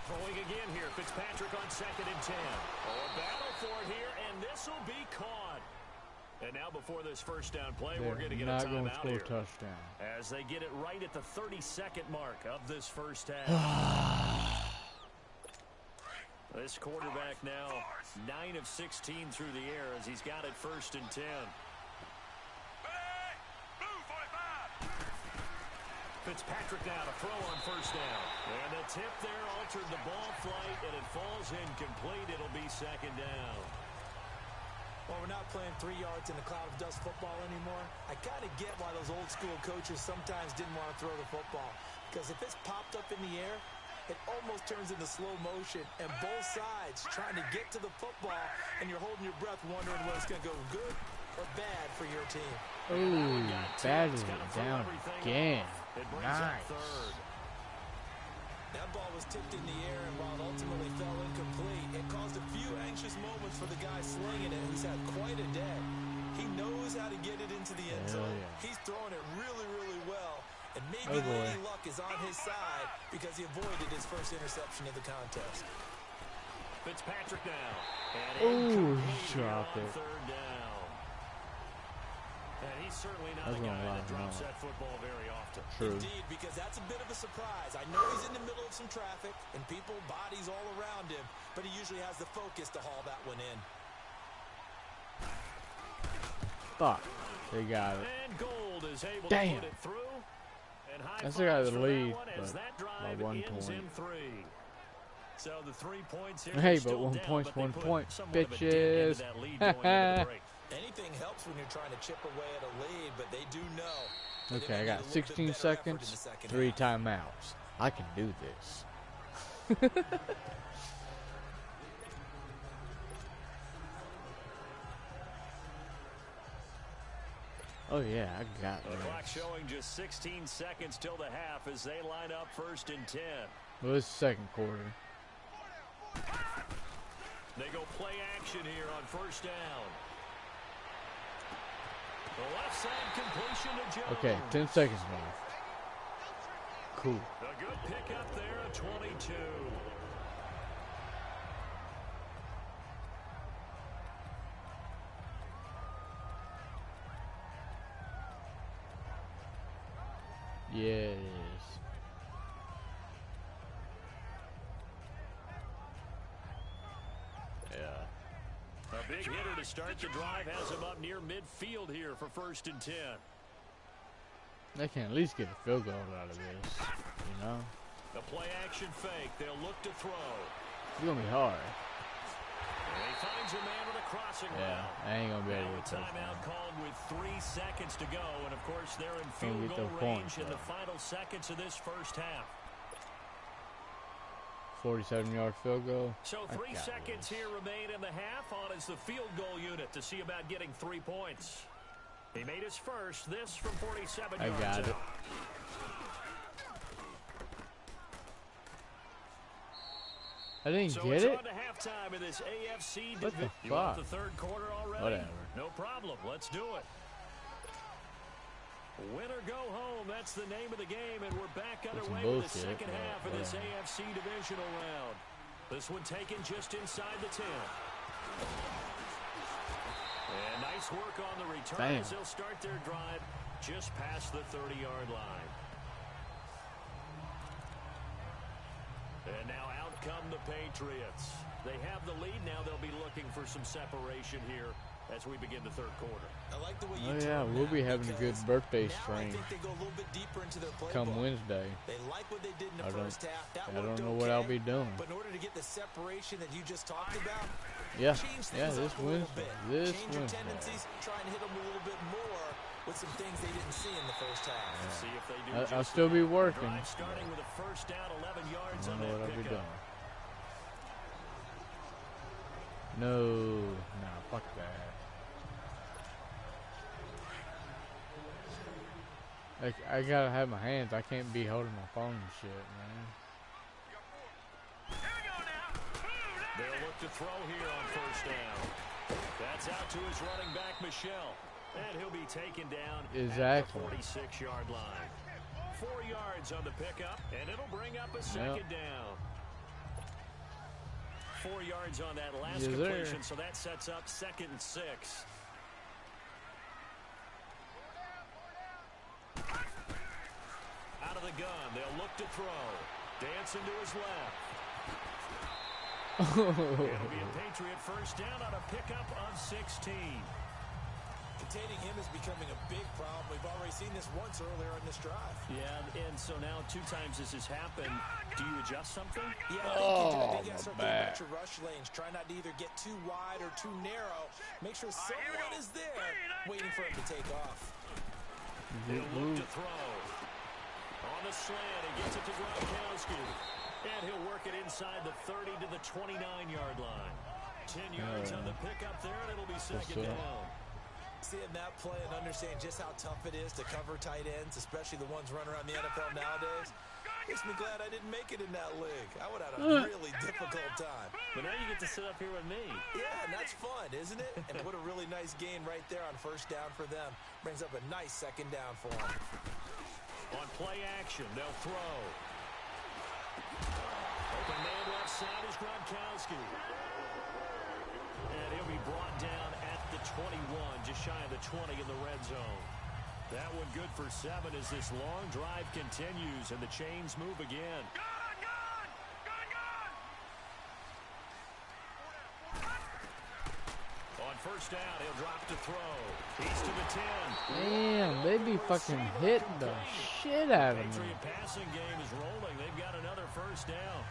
Throwing again here. Fitzpatrick on 2nd and 10. Oh, a battle for it here, and this will be caught. And now before this first down play, we're going to They're get a not going to timeout score a here. touchdown. As they get it right at the 32nd mark of this first half. This quarterback now 9 of 16 through the air as he's got it 1st and 10. Fitzpatrick now to throw on 1st down. And the tip there altered the ball flight, and it falls incomplete. It'll be 2nd down. Well, we're not playing 3 yards in a cloud of dust football anymore. I kind of get why those old school coaches sometimes didn't want to throw the football. Because if it's popped up in the air, it almost turns into slow motion. And both sides trying to get to the football, and you're holding your breath wondering whether it's going to go good or bad for your team. Ooh, battery down again. Nice. That ball was tipped in the air, and while it ultimately fell incomplete, it caused a few anxious moments for the guy slinging it, who's had quite a day. He knows how to get it into the end zone. Yeah. He's throwing it really, really well, and maybe Lady Luck is on his side because he avoided his first interception of the contest. Fitzpatrick now. Ooh, he dropped it. Third down. And he's certainly not a guy that drops that football very often. True. Indeed, because that's a bit of a surprise. I know he's in the middle of some traffic and people, bodies all around him, but he usually has the focus to haul that one in. Fuck. They got it. And Gold is able Damn. to put it through. And I still got the lead, but by 1 point. So the 3 points here. Hey, but 1 point's 1 point, bitches. Anything helps when you're trying to chip away at a lead, but they do know. Okay, I got 16 seconds, 3 timeouts. I can do this. Oh yeah, I got it. The clock showing just 16 seconds till the half as they line up 1st and 10. Well, it's second quarter. They go play action here on 1st down. The left side completion to Jones. Okay, 10 seconds left. Cool. A good pickup there at 22. Yes. A big hitter to start the drive has him up near midfield here for 1st and 10. They can at least get a field goal out of this, you know? The play action fake. They'll look to throw. It's going to be hard. And he finds a man with a crossing route. I ain't going to be able Now to a timeout called with 3 seconds to go. And, of course, they're in field get goal those range points, in the final seconds of this first half. 47-yard field goal. So 3 seconds here remain in the half. On is the field goal unit to see about getting 3 points. He made his first. This from 47 yards I got it. out. I didn't So get it's it? on to halftime in this AFC What the division. You want fuck? the third quarter already? Whatever. No problem. Let's do it. Win or go home, that's the name of the game, and we're back underway with the second half of this AFC divisional round. This one taken just inside the 10. And nice work on the return as they'll start their drive just past the 30-yard line. And now out come the Patriots. They have the lead. Now they'll be looking for some separation here as we begin the third quarter. I like the way you we'll be having a good birthday stream I think they go a little bit deeper into their playbook. come Wednesday. They like what they did in the first half. That I don't know what I'll be doing. But in order to get the separation that you just talked about, Change this Wednesday. Change your tendencies, try and hit them a little bit more with some things they didn't see in the first half. See if they do. I'll still be working. Starting with a first down, 11 yards I don't on know that what I'll be pickup. doing. No, nah, fuck that. I gotta have my hands. I can't be holding my phone and shit, man. They'll look to throw here on first down. That's out to his running back, Michelle. And he'll be taken down at the 46-yard line. 4 yards on the pickup, and it'll bring up a second down. 4 yards on that last completion, so that sets up 2nd and 6. Out of the gun, they'll look to throw. Dancing to his left. It'll be a Patriot first down on a pickup of 16. containing him is becoming a big problem. We've already seen this once earlier in this drive. Yeah, and so now 2 times this has happened. Do you adjust something? Yeah, I think you do. I think you got to start thinking about your rush lanes. Try not to either get too wide or too narrow. Make sure someone is there waiting for him to take off. He'll look to throw. On the slant, he gets it to Gronkowski. And he'll work it inside the 30 to the 29-yard line. 10 yards on the pickup there, and it'll be second down. Seeing that play and understanding just how tough it is to cover tight ends, especially the ones running around the NFL nowadays, makes me glad I didn't make it in that league. I would have had a really difficult time. But now you get to sit up here with me. Yeah, and that's fun, isn't it? And what a really nice gain right there on first down for them. Brings up a nice second down for them. On play action, they'll throw. Open man left side is Gronkowski. And he'll be brought down at the 21, just shy of the 20 in the red zone. That one good for 7 as this long drive continues and the chains move again. On first down, he'll drop to throw. He's to the 10. Damn, they be fucking hitting the shit out of me. Patriot passing game is rolling. They've got another first down.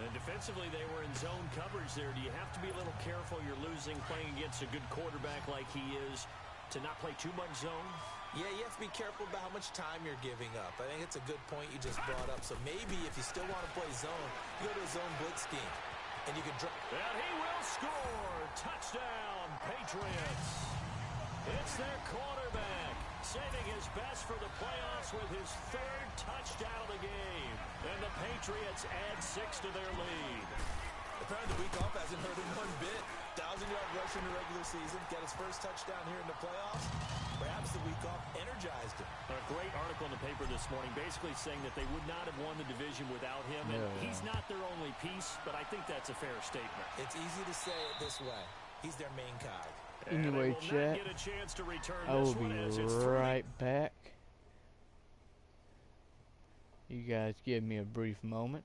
And defensively, they were in zone coverage there. Do you have to be a little careful? You're losing playing against a good quarterback like he is to not play too much zone? Yeah, you have to be careful about how much time you're giving up. I think it's a good point you just brought up. So maybe if you still want to play zone, you go to a zone blitz scheme. And you can drop. And he will score. Touchdown, Patriots. It's their quarterback, saving his best for the playoffs with his 3rd touchdown of the game. And the Patriots add 6 to their lead. Apparently the week off hasn't hurt him one bit. 1,000-yard rush in the regular season. Get his first touchdown here in the playoffs. Perhaps the week off energized him. A great article in the paper this morning basically saying that they would not have won the division without him. And he's not their only piece, but I think that's a fair statement. It's easy to say it this way. He's their main cog. Anyway, chat, I will be right back. You guys give me a brief moment.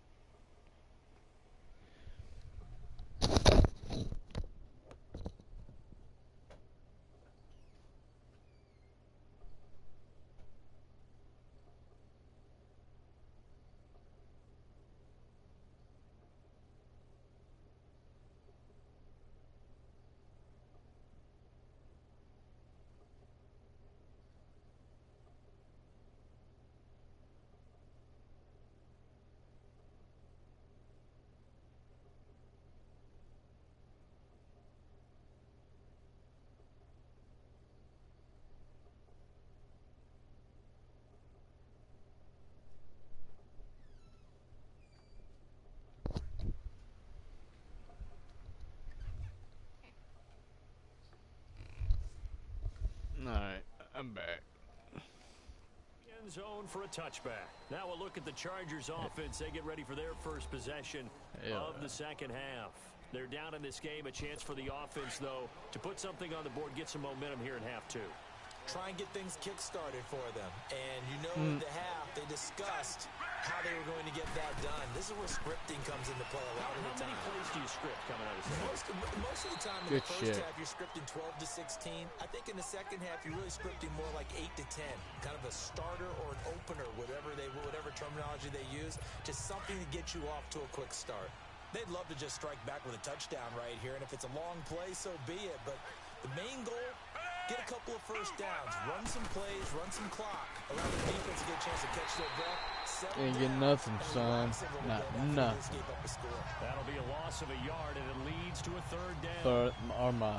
Alright, I'm back. End zone for a touchback. Now we'll look at the Chargers offense. They get ready for their first possession of the second half. They're down in this game. A chance for the offense, though, to put something on the board, get some momentum here in half 2. Try and get things kick-started for them. And you know in the half, they discussed how they were going to get that done. This is where scripting comes into play a lot of the time. How many plays do you script coming out of this? Most of the time in the first half, you're scripting 12 to 16. I think in the second half, you're really scripting more like 8 to 10. Kind of a starter or an opener, whatever terminology they use. Just something to get you off to a quick start. They'd love to just strike back with a touchdown right here. And if it's a long play, so be it. But the main goal, get a couple of first downs, run some plays, run some clock. Allow the defense to get a chance to catch their breath. Ain't get nothing, son. Not nothing. That'll be a loss of a yard, and it leads to a 3rd down. Are my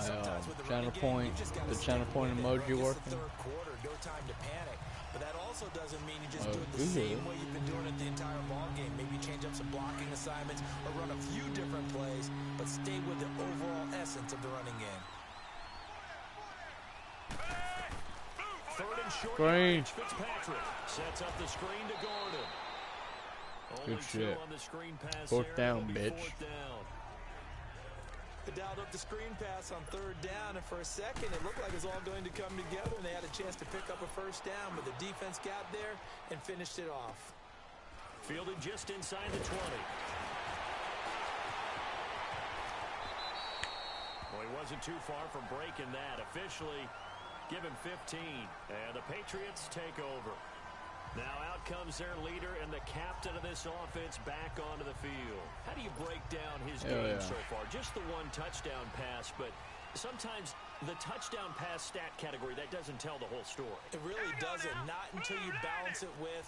channel point, the channel point emoji working? Third quarter, no time to panic. But that also doesn't mean you just do it the same way you've been doing it the entire ball game. Maybe change up some blocking assignments or run a few different plays, but stay with the overall essence of the running game. 3rd and short. Fitzpatrick sets up the screen to Gordon. Good shit. On the screen pass 4th down, bitch. They dialed up the screen pass on 3rd down, and for a second, it looked like it was all going to come together, and they had a chance to pick up a first down, but the defense got there and finished it off. Fielded just inside the 20. Well, he wasn't too far from breaking that. Officially, Give him 15. And the Patriots take over. Now out comes their leader and the captain of this offense back onto the field. How do you break down his game so far? Just the one touchdown pass, but sometimes the touchdown pass stat category, that doesn't tell the whole story. It really doesn't, not until you balance it with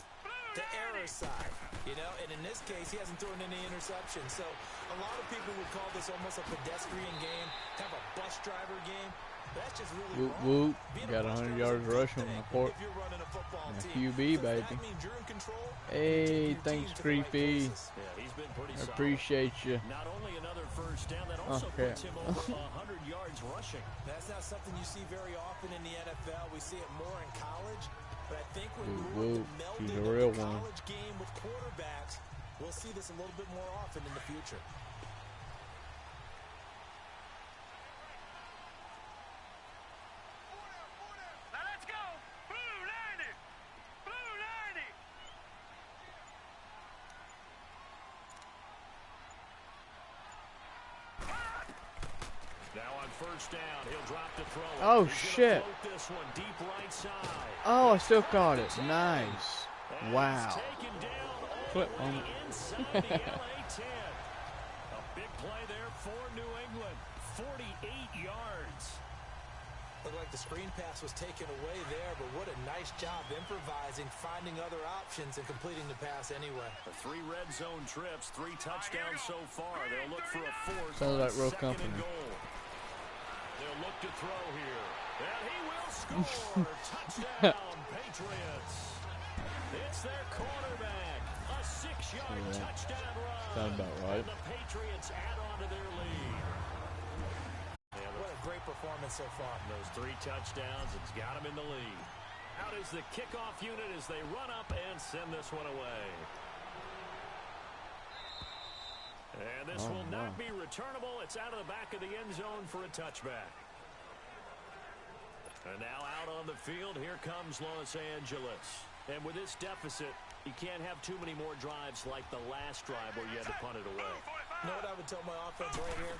the error side, you know, and in this case, he hasn't thrown any interceptions. So a lot of people would call this almost a pedestrian game, kind of a bus driver game. That's just really whoop. Got 100 yards rushing on the court. And a QB, baby. Hey, thanks, Creepy. He's been pretty I appreciate you. Not only another first down, that also puts him over 100 yards rushing. That's not something you see very often in the NFL. We see it more in college. But I think when whoop. melding He's a real the one. college game with quarterbacks, we'll see this a little bit more often in the future. First down, he'll drop to throw. Oh, shit. This one deep right side. Oh, I still caught it. Nice. Wow. Flip on it. Inside the LA 10. A big play there for New England. 48 yards. Looked like the screen pass was taken away there, but what a nice job improvising, finding other options, and completing the pass anyway. The 3 red zone trips, 3 touchdowns so far. They'll look for a 4th. Sounds like real company. They'll look to throw here. And he will score. Touchdown, Patriots. It's their quarterback. A 6-yard touchdown run. Sounds about right. And the Patriots add on to their lead. What a great performance so far. Those 3 touchdowns, it's got them in the lead. Out is the kickoff unit as they run up and send this one away. And this will not be returnable. It's out of the back of the end zone for a touchback. And now out on the field, here comes Los Angeles. And with this deficit, you can't have too many more drives like the last drive where you had to punt it away. You know what I would tell my offense right here?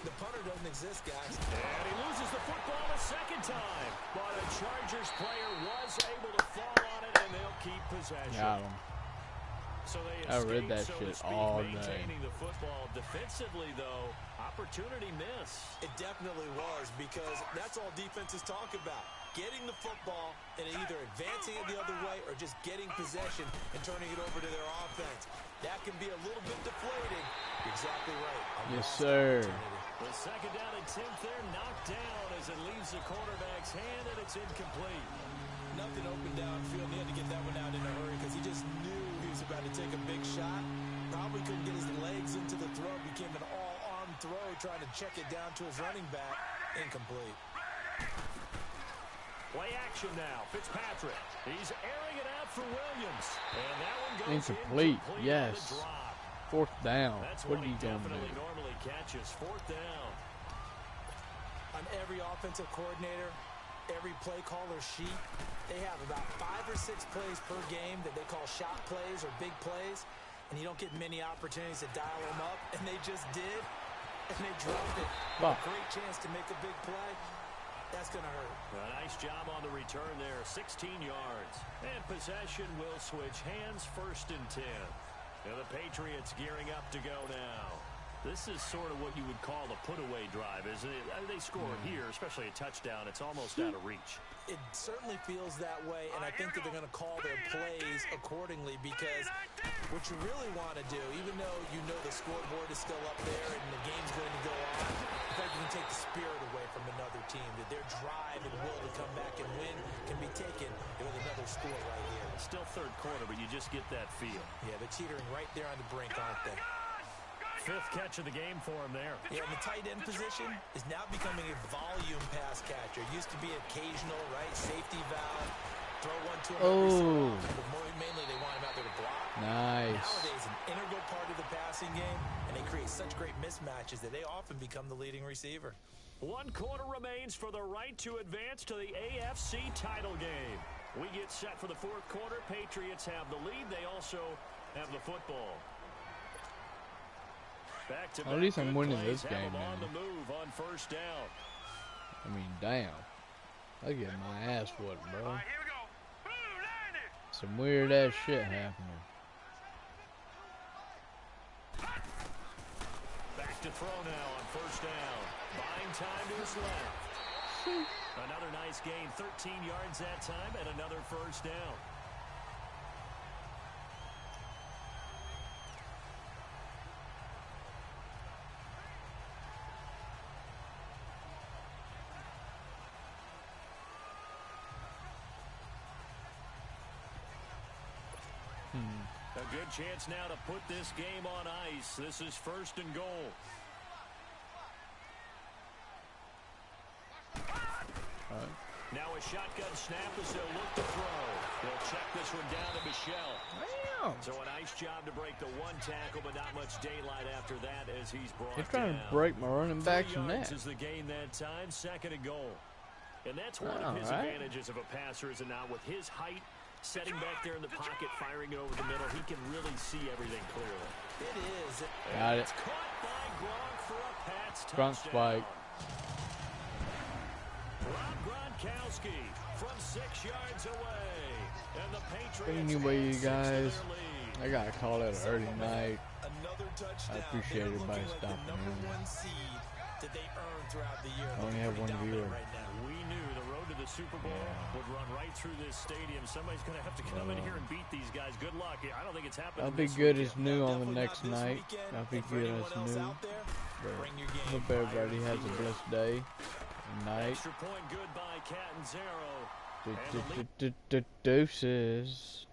The punter doesn't exist, guys. And he loses the football a second time. But a Chargers player was able to fall on it, and they'll keep possession. Got him. So they I read that so shit speak, all day. maintaining the football defensively, though. Opportunity miss. It definitely was, because that's all defenses talk about. Getting the football and either advancing it the other way or just getting possession and turning it over to their offense. That can be a little bit deflating. You're exactly right. Yes, sir. The second down and 10th there, knocked down as it leaves the quarterback's hand, and it's incomplete. Nothing open downfield. He had to get that one out in a hurry because he just knew he was about to take a big shot. Probably couldn't get his legs into the throw. Became an all-arm throw, trying to check it down to his running back. Incomplete. Play action now. Fitzpatrick. He's airing it out for Williams. And that one goes Incomplete. Yes. 4th down. That's what are you going to definitely do? normally catches. 4th down. On every offensive coordinator, every play caller sheet, they have about 5 or 6 plays per game that they call shot plays or big plays, and you don't get many opportunities to dial them up, and they just did, and they dropped it. Wow. A great chance to make a big play. That's going to hurt. A nice job on the return there, 16 yards. And possession will switch hands, 1st and 10. And the Patriots gearing up to go now. This is sort of what you would call a put-away drive, isn't it? They score here, especially a touchdown. It's almost out of reach. It certainly feels that way, and I think that they're going to call their plays accordingly, because what you really want to do, even though you know the scoreboard is still up there and the game's going to go on, I think you can take the spirit away from another team, that their drive and will to come back and win can be taken with another score right here. It's still 3rd quarter, but you just get that feel. Yeah, they're teetering right there on the brink, aren't they? 5th catch of the game for him there. Yeah, and the tight end position is now becoming a volume pass catcher. It used to be occasional, right? Safety valve, throw one to him every so often, but mainly they want him out there to block. Nice. Nowadays, an integral part of the passing game, and they create such great mismatches that they often become the leading receiver. 1 quarter remains for the right to advance to the AFC title game. We get set for the 4th quarter. Patriots have the lead. They also have the football. At least I'm winning this game, man. On the move on 1st down. I mean, damn. I get my ass whooped, bro. Some weird ass shit happening. Back to throw now on first down. Buying time to his left. Another nice gain, 13 yards that time, and another first down. A good chance now to put this game on ice. This is first and goal. Now a shotgun snap as they'll look to throw. They'll check this one down to Michelle. Damn. So a nice job to break the one tackle, but not much daylight after that as he's brought They're trying down. to break my running back's 3 yards neck. is the gain that time, second and goal. And that's one of his advantages of a passer, is it not? With his height, setting back there in the pocket, firing it over the middle, he can really see everything clearly. It is. Got it. It's caught by Gronk for a Pats Gronk touchdown. spike. Rob Gronkowski from 6 yards away. And the Patriots Anyway, you add 6 to guys, their lead. I gotta call it an early night. Another touchdown. I appreciate They're everybody looking like stopping the number in. 1 seed that they earned throughout the year. I only have one viewer. Right now. We knew the road to the Super Bowl would run right through this stadium. Somebody's going to have to come in here and beat these guys. Good luck. I don't think it's happening. I'll be this good weekend. as new on the Definitely next not this night. weekend. I'll be And for good anyone as else new. out there, But bring your game hope everybody has a blessed day and night. Extra point good by Catanzaro. And the lead Deuces.